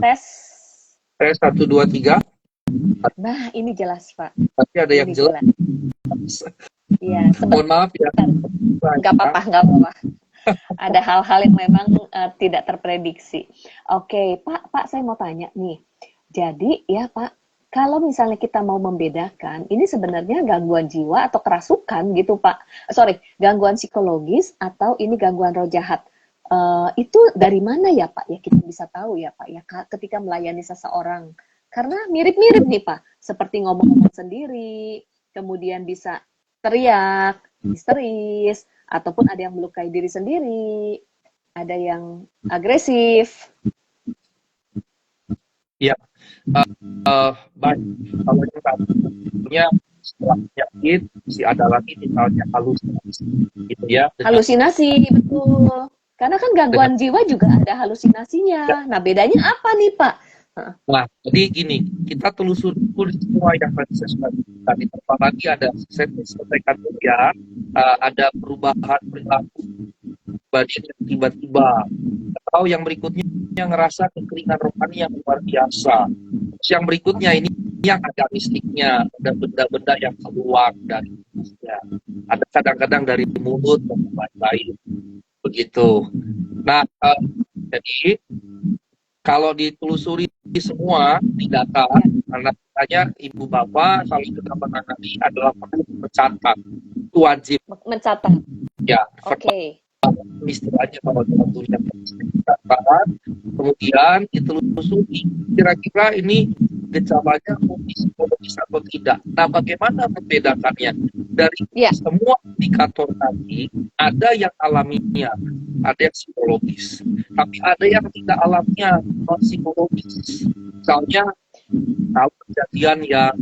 Tes 1, 2, 3. Nah, ini jelas Pak. Tapi ada yang jelas. Iya, mohon maaf ya. Nggak apa-apa. Ada hal-hal yang memang tidak terprediksi. Oke, Pak, saya mau tanya nih. Jadi ya Pak, kalau misalnya kita mau membedakan, ini sebenarnya gangguan jiwa atau kerasukan gitu Pak. Sorry, gangguan psikologis atau ini gangguan roh jahat. Itu dari mana ya Pak ya kita bisa tahu ya Pak ya ketika melayani seseorang? Karena mirip-mirip nih Pak, seperti ngomong-ngomong sendiri, kemudian bisa teriak, histeris, ataupun ada yang melukai diri sendiri, ada yang agresif. Ya, baik. Kalau yang tadinya setelah penyakit, masih ada lagi misalnya halusinasi, gitu ya, Halusinasi, betul. Karena kan dengan gangguan jiwa juga ada halusinasinya. Nah, bedanya apa nih Pak? nah, jadi gini, kita telusuri dulu semua yang tadi saya sudah tadi, apalagi ada saya sampaikan dulu ya, ada perubahan perilaku pribadi yang tiba-tiba, atau yang berikutnya yang ngerasa kekeringan rohani yang luar biasa. Terus yang berikutnya ini yang ada mistiknya, ada benda-benda yang keluar dari tubuhnya, ada kadang-kadang dari mulut dan lain-lain, begitu. Nah, jadi kalau ditelusuri semua di data, anak tanya ibu bapak kalau sudah menangani adalah perlu mencatat, itu wajib Mencatat. ya. Oke. Istilahnya kalau dalam dunia pendidikan, kemudian ditelusuri kira-kira ini gejalanya psikologis atau tidak. Nah, bagaimana membedakannya? Dari Ya, semua indikator tadi, ada yang alamiah, ada yang psikologis, tapi ada yang tidak alamiah, non psikologis. Misalnya, tahu kejadian yang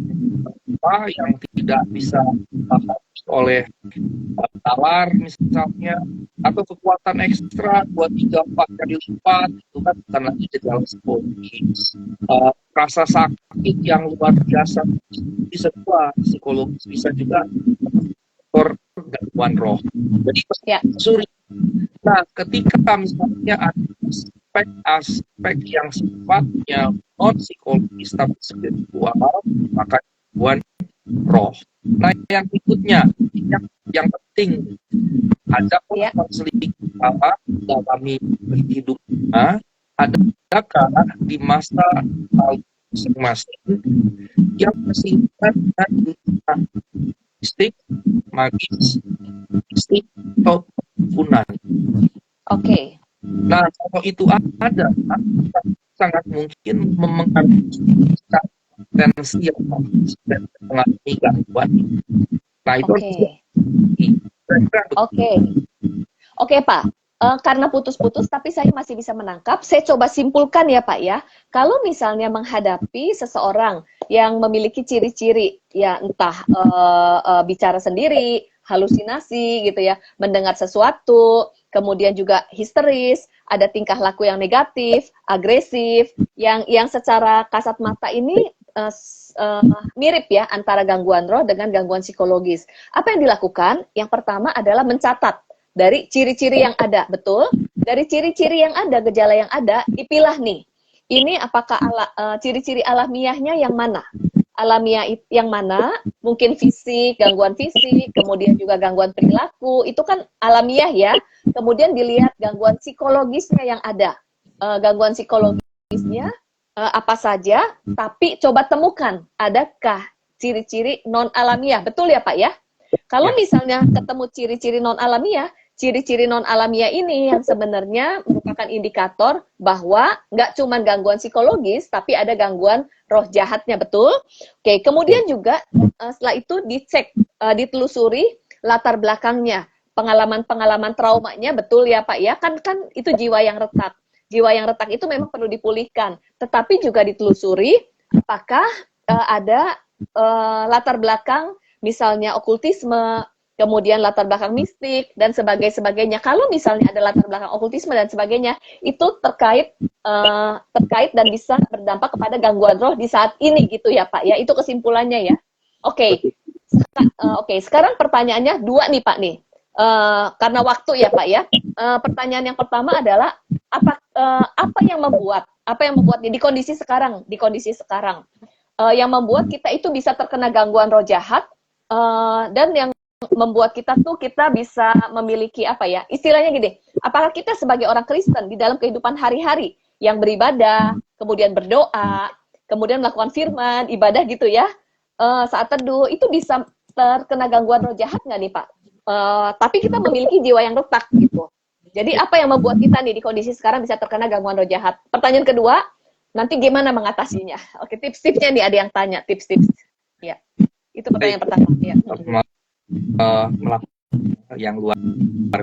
tidak bisa dipahami oleh nalar misalnya, atau kekuatan ekstra 2, 3, 4 kali lipat, itu kan bukan lagi gejala psikologis. Rasa sakit yang luar biasa bisa juga psikologis, bisa juga faktor gangguan roh. Jadi ya. suri. Nah, ketika misalnya ada aspek-aspek yang sifatnya non psikologis tapi spiritual, maka gangguan roh. Nah, yang berikutnya, yang penting, ada Ya. konseling dalam hidupnya, adakah di masa lalu masing-masing yang bersingkat dengan mistik, magis, mistik, atau kunan. Oke. Nah, kalau itu ada, sangat mungkin memengaruhi potensi yang mengalami gangguan. Nah, itu Oke. Oke. Oke, Pak. Karena putus-putus, tapi saya masih bisa menangkap. Saya coba simpulkan ya, Pak ya. Kalau misalnya menghadapi seseorang yang memiliki ciri-ciri, ya entah bicara sendiri, halusinasi gitu ya, mendengar sesuatu, kemudian juga histeris, ada tingkah laku yang negatif, agresif, yang secara kasat mata ini mirip ya antara gangguan roh dengan gangguan psikologis. Apa yang dilakukan? Yang pertama adalah mencatat dari ciri-ciri yang ada, betul? Dari ciri-ciri yang ada, gejala yang ada, dipilah nih. Ini apakah ciri-ciri alamiahnya yang mana? Alamiah yang mana? Mungkin fisik, gangguan fisik, kemudian juga gangguan perilaku, itu kan alamiah ya. Kemudian dilihat gangguan psikologisnya yang ada. Gangguan psikologisnya apa saja, tapi coba temukan adakah ciri-ciri non alamiah, betul ya Pak ya? Kalau misalnya ketemu ciri-ciri non alamiah, ciri-ciri non alamiah ini yang sebenarnya merupakan indikator bahwa nggak cuma gangguan psikologis, tapi ada gangguan roh jahatnya, betul? Oke, kemudian juga setelah itu dicek, ditelusuri latar belakangnya, pengalaman-pengalaman traumanya, betul ya Pak ya? Kan itu jiwa yang retak. Jiwa yang retak itu memang perlu dipulihkan, tetapi juga ditelusuri apakah ada latar belakang misalnya okultisme, kemudian latar belakang mistik dan sebagainya. Kalau misalnya ada latar belakang okultisme dan sebagainya, itu terkait dan bisa berdampak kepada gangguan roh di saat ini gitu ya Pak ya. Itu kesimpulannya ya. Oke. Sekarang pertanyaannya dua nih Pak nih. Karena waktu ya Pak ya. Pertanyaan yang pertama adalah apa yang membuat di kondisi sekarang yang membuat kita itu bisa terkena gangguan roh jahat, dan yang membuat kita bisa memiliki apa ya, istilahnya gini, apakah kita sebagai orang Kristen di dalam kehidupan hari-hari yang beribadah, kemudian berdoa, kemudian melakukan firman, ibadah gitu ya, saat teduh, itu bisa terkena gangguan roh jahat nggak nih Pak? Tapi kita memiliki jiwa yang retak gitu. Jadi apa yang membuat kita nih di kondisi sekarang bisa terkena gangguan roh jahat? Pertanyaan kedua, nanti gimana mengatasinya? Oke, tips-tipsnya nih ada yang tanya, tips-tips. Ya, itu pertanyaan pertama. Ya. Melakukan yang luar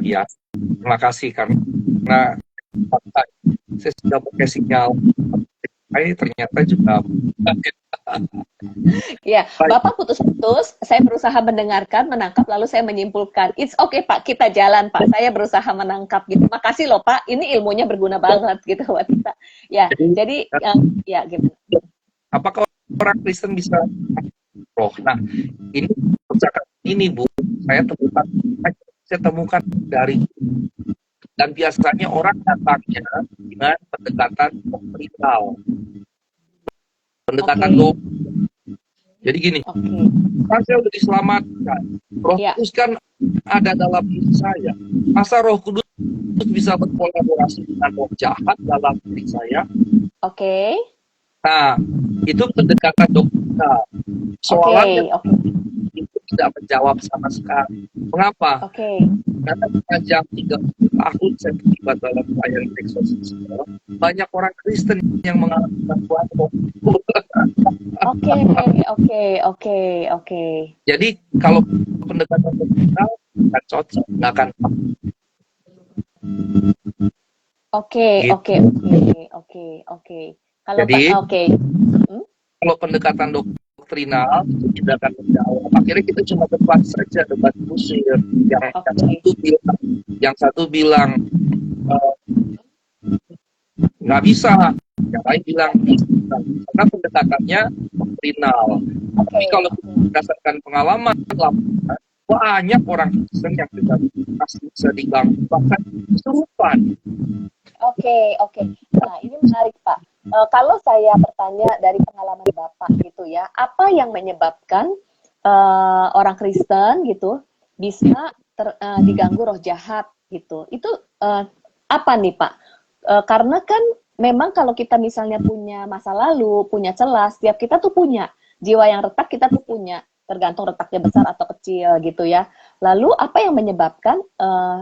biasa. Terima kasih karena saya sudah pakai sinyal, ternyata juga Ya, Bapak putus-putus, saya berusaha mendengarkan, menangkap, lalu saya menyimpulkan. It's okay Pak, kita jalan Pak. Saya berusaha menangkap gitu. Makasih loh Pak, ini ilmunya berguna banget gitu buat kita. Ya, jadi ya gimana? Apakah orang Kristen bisa roh? Nah, ini Bu, saya temukan dari, dan biasanya orang datangnya dengan pendekatan doktrinal, pendekatan jadi gini, saya sudah diselamatkan, Roh Kudus kan ada dalam diri saya. Masa Roh Kudus bisa berkolaborasi dengan roh jahat dalam diri saya? Nah, itu pendekatan doktrinal. Soalnya itu tidak menjawab sama sekali. Mengapa? Karena sepanjang 30 tahun saya terlibat dalam pelayanan eksorsisme, banyak orang Kristen yang mengalami gangguan roh. Jadi kalau pendekatan doktrinal nggak cocok, nggak akan. Kalau pendekatan doktrinal itu tidak akan menjawab. Akhirnya kita cuma debat saja, debat kusir. Yang satu bilang nggak bisa, yang lain bilang bisa. Karena pendekatannya doktrinal. Tapi kalau berdasarkan pengalaman, banyak orang Kristen yang bisa diganggu, bahkan kesurupan. Nah, ini menarik Pak. Kalau saya bertanya dari pengalaman Bapak gitu ya, apa yang menyebabkan orang Kristen gitu bisa diganggu roh jahat gitu? Itu apa nih Pak? Karena kan memang kalau kita misalnya punya masa lalu, punya celah, setiap kita tuh punya jiwa yang retak, kita tuh punya, tergantung retaknya besar atau kecil gitu ya. Lalu apa yang menyebabkan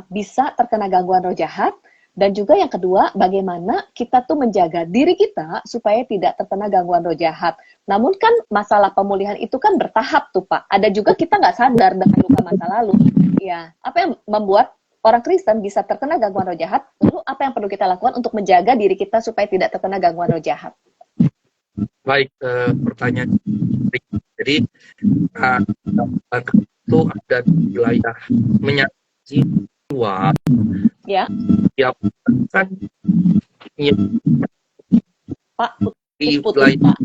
bisa terkena gangguan roh jahat? Dan juga yang kedua, bagaimana kita tuh menjaga diri kita supaya tidak terkena gangguan roh jahat. Namun kan masalah pemulihan itu kan bertahap tuh Pak. Ada juga kita nggak sadar dengan luka masa lalu. Ya, apa yang membuat orang Kristen bisa terkena gangguan roh jahat? Lalu apa yang perlu kita lakukan untuk menjaga diri kita supaya tidak terkena gangguan roh jahat? Baik, pertanyaan. Jadi itu ada di wilayah menyakiti jiwa. Ya. Kan Pak, putus Pak.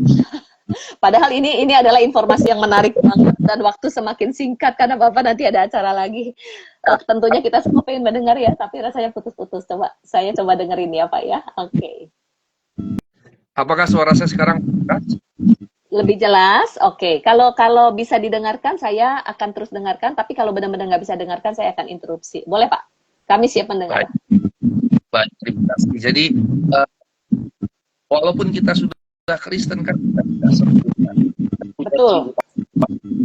Padahal ini adalah informasi yang menarik banget dan waktu semakin singkat karena Bapak nanti ada acara lagi. Tentunya kita semua pengen mendengar ya, tapi rasanya putus-putus. Saya coba dengerin ya Pak ya. Oke. Apakah suara saya sekarang lebih jelas? Oke. Kalau bisa didengarkan, saya akan terus dengarkan. Tapi kalau benar-benar nggak bisa dengarkan, saya akan interupsi. Boleh Pak? Kami siap mendengar. Baik, terima kasih. Jadi walaupun kita sudah Kristen kan kita tidak sempurna. Betul.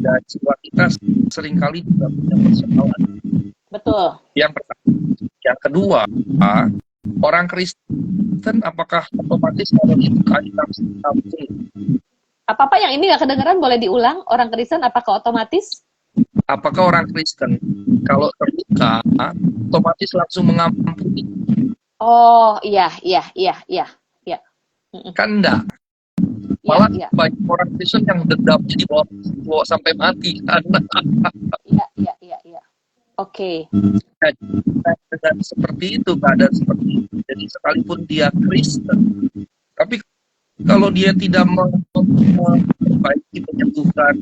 Dan jiwa kita seringkali juga punya persoalan. Betul. Yang pertama. Yang kedua, orang Kristen apakah otomatis kalau itu nafsu? Apa yang ini nggak kedengeran boleh diulang? Orang Kristen apakah otomatis? Apakah orang Kristen kalau terluka otomatis langsung mengampuni? Oh iya. Kan enggak. Malah banyak orang Kristen yang dendamnya dibawa sampai mati kan. Iya. Oke. Dan seperti itu, keadaan seperti itu. Jadi sekalipun dia Kristen, tapi kalau dia tidak memperbaiki, menyembuhkan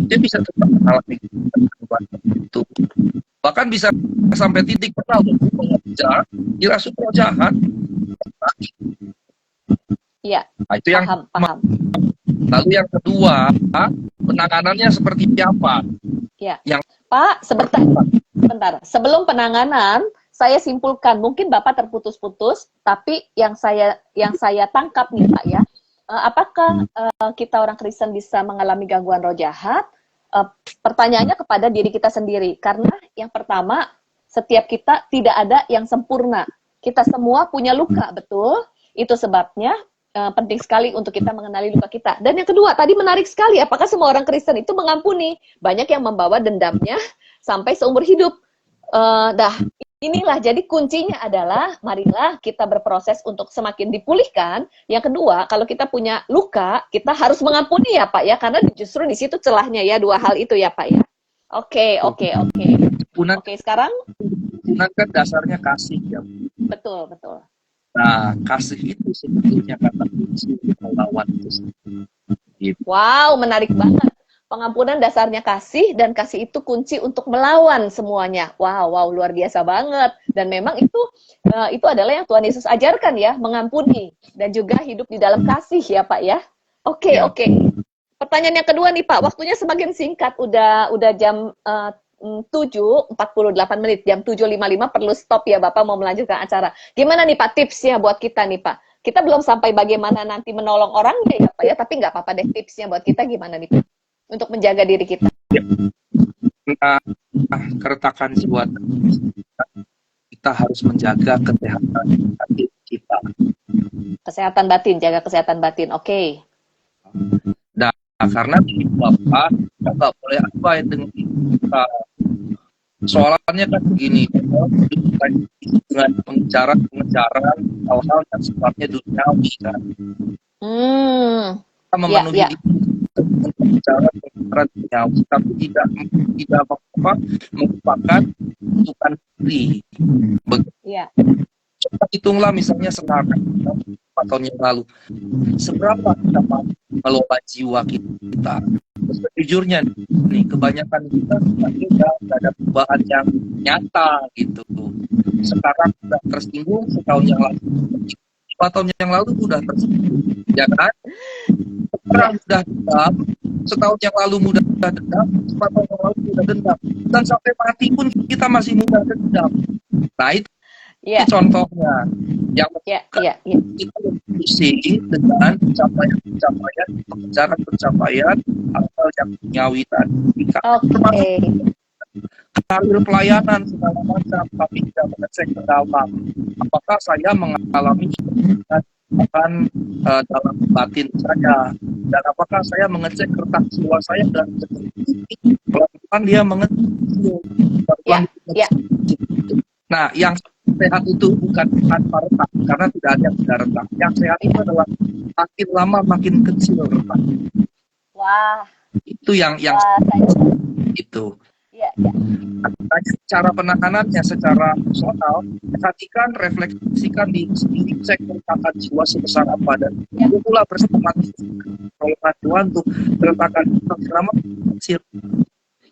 dia bisa tetap mengalami itu. Bahkan bisa sampai titik pernah mengejar dirasuk roh jahat. Iya. Nah, itu yang paham. Lalu yang kedua, penanganannya seperti apa? Ya. Pak, sebentar. Sebelum penanganan, saya simpulkan, mungkin Bapak terputus-putus, tapi yang saya tangkap nih Pak ya, apakah kita orang Kristen bisa mengalami gangguan roh jahat? pertanyaannya kepada diri kita sendiri. Karena yang pertama, setiap kita tidak ada yang sempurna. Kita semua punya luka, betul? Itu sebabnya penting sekali untuk kita mengenali luka kita. Dan yang kedua, tadi menarik sekali, apakah semua orang Kristen itu mengampuni? Banyak yang membawa dendamnya sampai seumur hidup. Inilah, jadi kuncinya adalah marilah kita berproses untuk semakin dipulihkan. Yang kedua, kalau kita punya luka, kita harus mengampuni ya Pak ya, karena justru di situ celahnya ya, dua hal itu ya Pak ya. Oke. Oke, sekarang Ampunan kan dasarnya kasih ya. betul. Nah, kasih itu sebetulnya kata kunci melawan itu sendiri. Gitu. Wow, menarik banget. Pengampunan dasarnya kasih, dan kasih itu kunci untuk melawan semuanya. Wow, luar biasa banget. Dan memang itu adalah yang Tuhan Yesus ajarkan ya, mengampuni dan juga hidup di dalam kasih ya Pak ya. Oke. Pertanyaan yang kedua nih Pak, waktunya semakin singkat, udah jam 7:48 menit, jam 7:55 perlu stop ya, Bapak mau melanjutkan acara. Gimana nih Pak tipsnya buat kita nih Pak? Kita belum sampai bagaimana nanti menolong orangnya ya Pak ya, tapi nggak apa-apa deh, tipsnya buat kita gimana nih Pak? Untuk menjaga diri kita. Nah, keretakan jiwa kita harus menjaga kesehatan batin kita. Kesehatan batin, jaga kesehatan batin, oke. Nah, karena Bapak nggak boleh apa dengan kita. Soalannya kan begini, dengan pengejaran hal-hal yang sifatnya duniawi kan. Kita memenuhi pengejaran duniawi, tapi tidak merupakan kebutuhan diri. Coba hitunglah misalnya sekarang 4 tahun yang lalu, seberapa kita mengelola jiwa kita. Sejujurnya nih, kebanyakan kita tidak ada perubahan yang nyata gitu. Sekarang sudah tersinggung setahun yang lalu, 4 tahun yang lalu sudah tersinggung, ya kan? Sekarang sudah dendam, setahun yang lalu mudah dendam, 4 tahun yang lalu mudah dendam, dan sampai mati pun kita masih mudah dendam. Nah itu contohnya yang kita pusing dengan pencapaian, pencapaian hal yang duniawi tadi. Karir pelayanan segala macam, tapi tidak mengecek ke dalam. Apakah saya mengalami akan dalam batin saya, dan apakah saya mengecek retak jiwa saya, dan pelan-pelan dia mengecek. Nah, yang sehat itu bukan tanpa retak, karena tidak ada yang tidak retak. Yang sehat itu adalah makin lama makin kecil retak. Wah. Itu yang itu. Cara penanganannya secara personal, perhatikan, refleksikan diri sendiri, cek keretakan jiwa sebesar apa, dan itulah bersama Tuhan untuk keretakan selama kecil.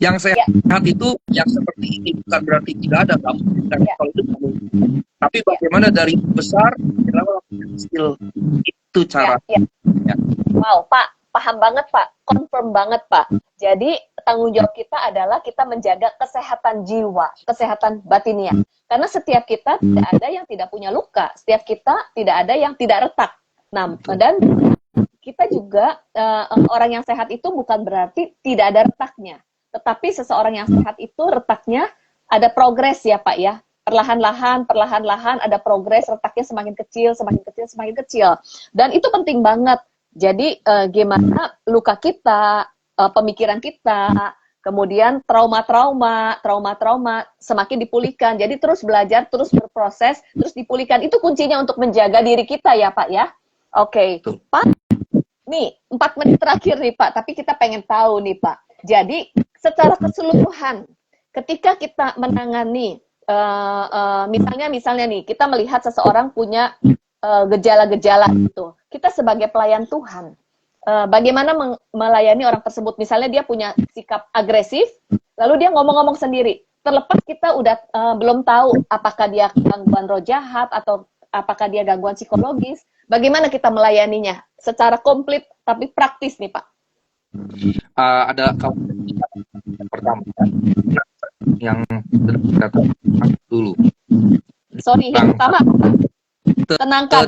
Yang sehat itu yang seperti ini, bukan berarti tidak ada kalau itu mungkin. Tapi bagaimana dari besar dalam kecil, itu cara. Wow, Pak, paham banget Pak, confirm banget Pak. Jadi tanggung jawab kita adalah kita menjaga kesehatan jiwa, kesehatan batinnya. Karena setiap kita tidak ada yang tidak punya luka, setiap kita tidak ada yang tidak retak. Nah, dan kita juga orang yang sehat itu bukan berarti tidak ada retaknya. Tetapi seseorang yang sehat itu retaknya ada progres ya Pak ya. Perlahan-lahan ada progres, retaknya semakin kecil. Dan itu penting banget. Jadi gimana luka kita, pemikiran kita, kemudian trauma-trauma semakin dipulihkan. Jadi terus belajar, terus berproses, terus dipulihkan. Itu kuncinya untuk menjaga diri kita ya Pak ya. Oke. Pak, nih 4 menit terakhir nih Pak, tapi kita pengen tahu nih Pak. Jadi secara keseluruhan, ketika kita menangani, misalnya nih, kita melihat seseorang punya gejala-gejala itu, kita sebagai pelayan Tuhan, bagaimana melayani orang tersebut? Misalnya dia punya sikap agresif, lalu dia ngomong-ngomong sendiri. Terlepas kita udah belum tahu apakah dia gangguan roh jahat atau apakah dia gangguan psikologis, bagaimana kita melayaninya secara komplit tapi praktis nih Pak? Ada kawan yang pertama yang datang dulu. Sorry, yang pertama tenangkan.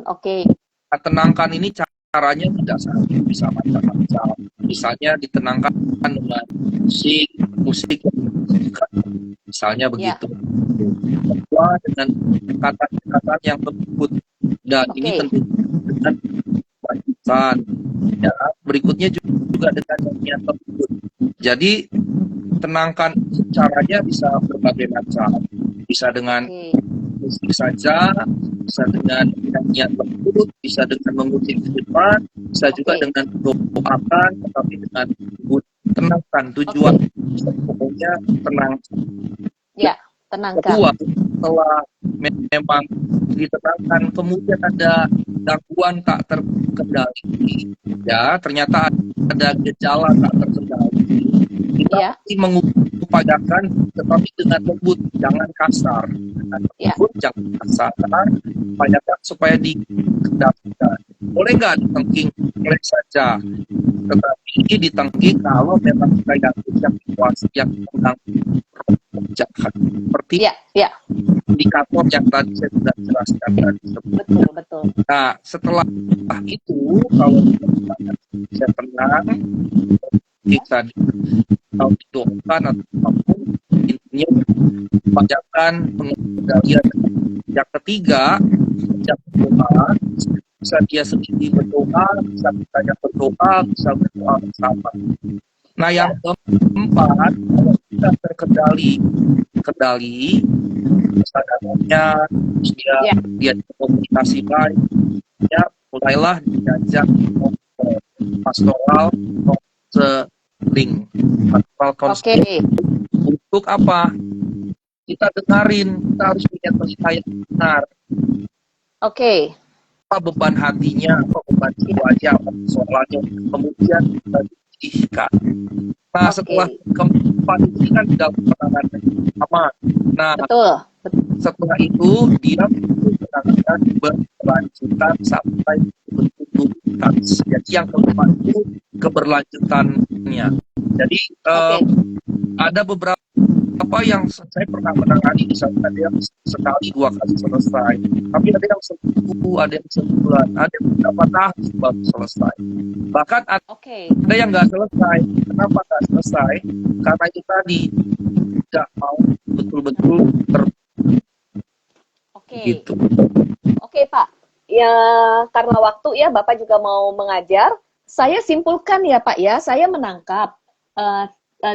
Oke. Tenangkan ini caranya tidak sakit, bisa macam-macam. Misalnya ditenangkan dengan musik yang menyenangkan, misalnya Ya, begitu. Kedua dengan kata-kata yang lembut, dan ini oke, tentu dengan lanjutan. Ya, berikutnya juga dengan nyanyian lembut. Jadi tenangkan caranya bisa berbagai macam. Bisa dengan oke, musik saja, bisa dengan nyanyian lembut, bisa dengan mengutip firman, bisa juga oke, dengan doakan, tetapi dengan lembut. Tenangkan tujuan oke. pokoknya tenang. Ya, tenangkan. Kedua, setelah memang ditenangkan, kemudian ada gangguan tak terkendali, ya ternyata ada gejala tak terkendali, kita Ya, mesti mengupayakan tetapi dengan lembut, jangan kasar. Dengan ya. lembut, jangan kasar, upayakan supaya dikendalikan. Boleh nggak ditengking? Boleh saja, tetapi ini ditengking kalau memang kita yakin yang situasi yang sedang jahat, seperti Ya, ya, indikator yang tadi saya sudah jelaskan tadi. betul, betul. Nah, setelah itu, kalau bisa tenang, bisa didoakan atau apapun, intinya panjangkan pengendalian. Yang ketiga, sejak berdoa, bisa dia sendiri berdoa, bisa kita yang berdoa, bisa berdoa bersama. Nah, yang keempat, kalau kita kendali kesadarannya, terus Ya, dia komunikasi baik, ya mulailah diajak pastoral konseling. Pastoral oke, konseling untuk apa? Kita dengarin, kita harus punya telinga yang benar. oke. Apa beban hatinya, apa beban jiwanya, apa persoalannya, kemudian kita dipilihkan. Nah, setelah Oke, keempat ini kan dalam penanganan pertama. Nah, betul, betul. setelah itu dia penanganan berkelanjutan sampai berkelanjutan. Jadi yang keempat itu keberlanjutannya. Jadi Oke, ada beberapa yang saya pernah menangani, misalnya ada yang sekali 2 kali selesai, tapi ada yang seminggu, ada yang sebulan, ada yang beberapa tahun baru selesai. Bahkan oke, ada yang nggak selesai. Kenapa nggak selesai? Karena itu tadi tidak mau betul-betul oke. gitu. Oke, Pak. Ya, karena waktu ya, Bapak juga mau mengajar. Saya simpulkan ya, Pak ya. Saya menangkap eh,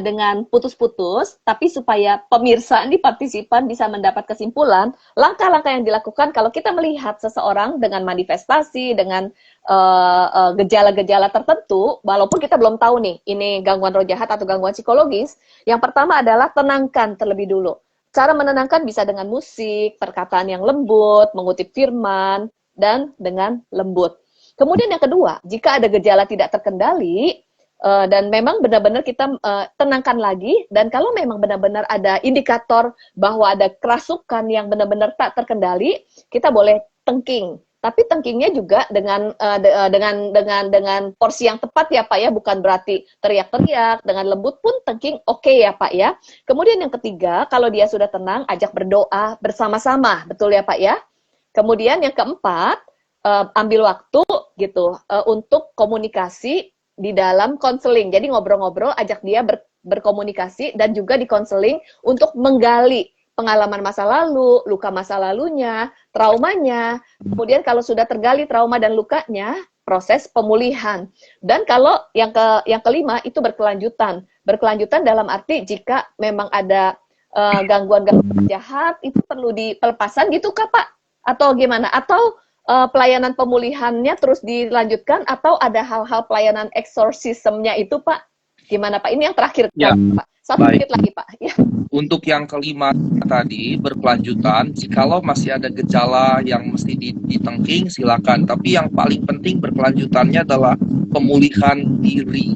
dengan putus-putus, tapi supaya pemirsa ini partisipan bisa mendapat kesimpulan, langkah-langkah yang dilakukan kalau kita melihat seseorang dengan manifestasi, dengan gejala-gejala tertentu, walaupun kita belum tahu nih, ini gangguan roh jahat atau gangguan psikologis, yang pertama adalah tenangkan terlebih dulu. Cara menenangkan bisa dengan musik, perkataan yang lembut, mengutip firman, dan dengan lembut. Kemudian yang kedua, jika ada gejala tidak terkendali, dan memang benar-benar kita tenangkan lagi, dan kalau memang benar-benar ada indikator bahwa ada kerasukan yang benar-benar tak terkendali, kita boleh tengking. Tapi tengkingnya juga dengan porsi yang tepat ya Pak ya, bukan berarti teriak-teriak, dengan lembut pun tengking oke ya Pak ya. Kemudian yang ketiga, kalau dia sudah tenang, ajak berdoa bersama-sama, betul ya Pak ya. Kemudian yang keempat, ambil waktu gitu untuk komunikasi di dalam konseling. Jadi ngobrol-ngobrol, ajak dia berkomunikasi dan juga di konseling untuk menggali pengalaman masa lalu, luka masa lalunya, traumanya. Kemudian kalau sudah tergali trauma dan lukanya, proses pemulihan. Dan kalau yang kelima itu berkelanjutan. Berkelanjutan dalam arti jika memang ada gangguan-gangguan jahat itu perlu dipelepasan gitu Kak Pak? Atau gimana? Atau pelayanan pemulihannya terus dilanjutkan atau ada hal-hal pelayanan eksorsismnya itu Pak? Gimana Pak? Ini yang terakhir Ya, Pak. Satu menit lagi Pak. Ya. Untuk yang kelima tadi berkelanjutan, jikalau masih ada gejala yang mesti ditengking silakan. Tapi yang paling penting berkelanjutannya adalah pemulihan diri.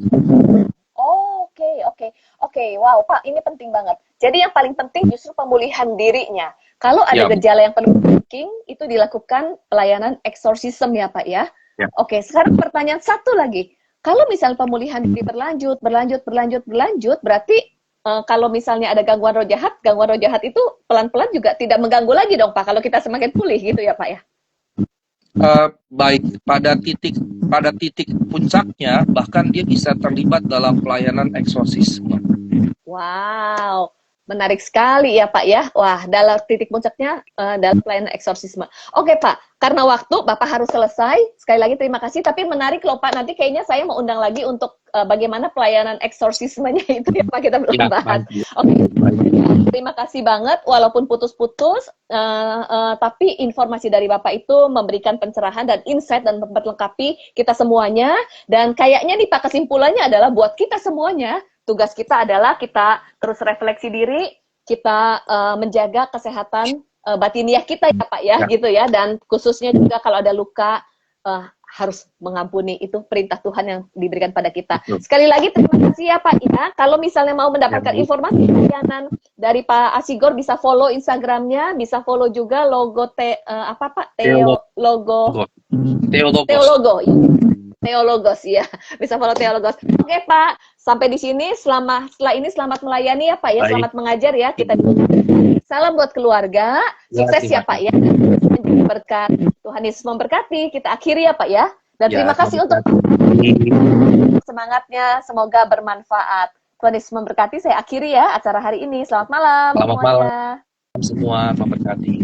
Oh, oke. Wow, Pak, ini penting banget. Jadi yang paling penting justru pemulihan dirinya. Kalau ada gejala yang perlu tengking, itu dilakukan pelayanan eksorsisme ya, Pak ya. Oke, sekarang pertanyaan satu lagi. Kalau misalnya pemulihan diri berlanjut, berarti kalau misalnya ada gangguan roh jahat itu pelan-pelan juga tidak mengganggu lagi dong Pak, kalau kita semakin pulih gitu ya Pak ya? baik pada titik puncaknya, bahkan dia bisa terlibat dalam pelayanan eksorsisme. Wow, menarik sekali ya Pak ya. Wah, dalam titik puncaknya dalam pelayanan eksorsisme. Oke Pak, karena waktu Bapak harus selesai. Sekali lagi terima kasih. Tapi menarik loh Pak. Nanti kayaknya saya mau undang lagi untuk bagaimana pelayanan eksorsismenya itu ya Pak, kita belum bahas. Oke, terima kasih banget. Walaupun putus-putus, tapi informasi dari Bapak itu memberikan pencerahan dan insight dan memperlengkapi kita semuanya. Dan kayaknya nih Pak, kesimpulannya adalah buat kita semuanya, tugas kita adalah kita terus refleksi diri, kita menjaga kesehatan batiniah kita ya Pak ya, gitu ya. Dan khususnya juga kalau ada luka harus mengampuni, itu perintah Tuhan yang diberikan pada kita. Sekali lagi terima kasih ya Pak ya. Kalau misalnya mau mendapatkan informasi layanan dari Pak Asigor, bisa follow Instagramnya, bisa follow juga logo Teologos ya, bisa follow Teologos. Oke Pak, sampai di sini. Setelah ini selamat melayani ya Pak ya, selamat mengajar ya. Kita salam buat keluarga, sukses ya Pak ya. Menjadi berkat. Tuhan Yesus memberkati. Kita akhiri ya Pak ya. Dan terima kasih untuk semangatnya, semoga bermanfaat. Tuhan Yesus memberkati. Saya akhiri ya acara hari ini. Selamat malam Selamat semuanya. malam semua, memberkati.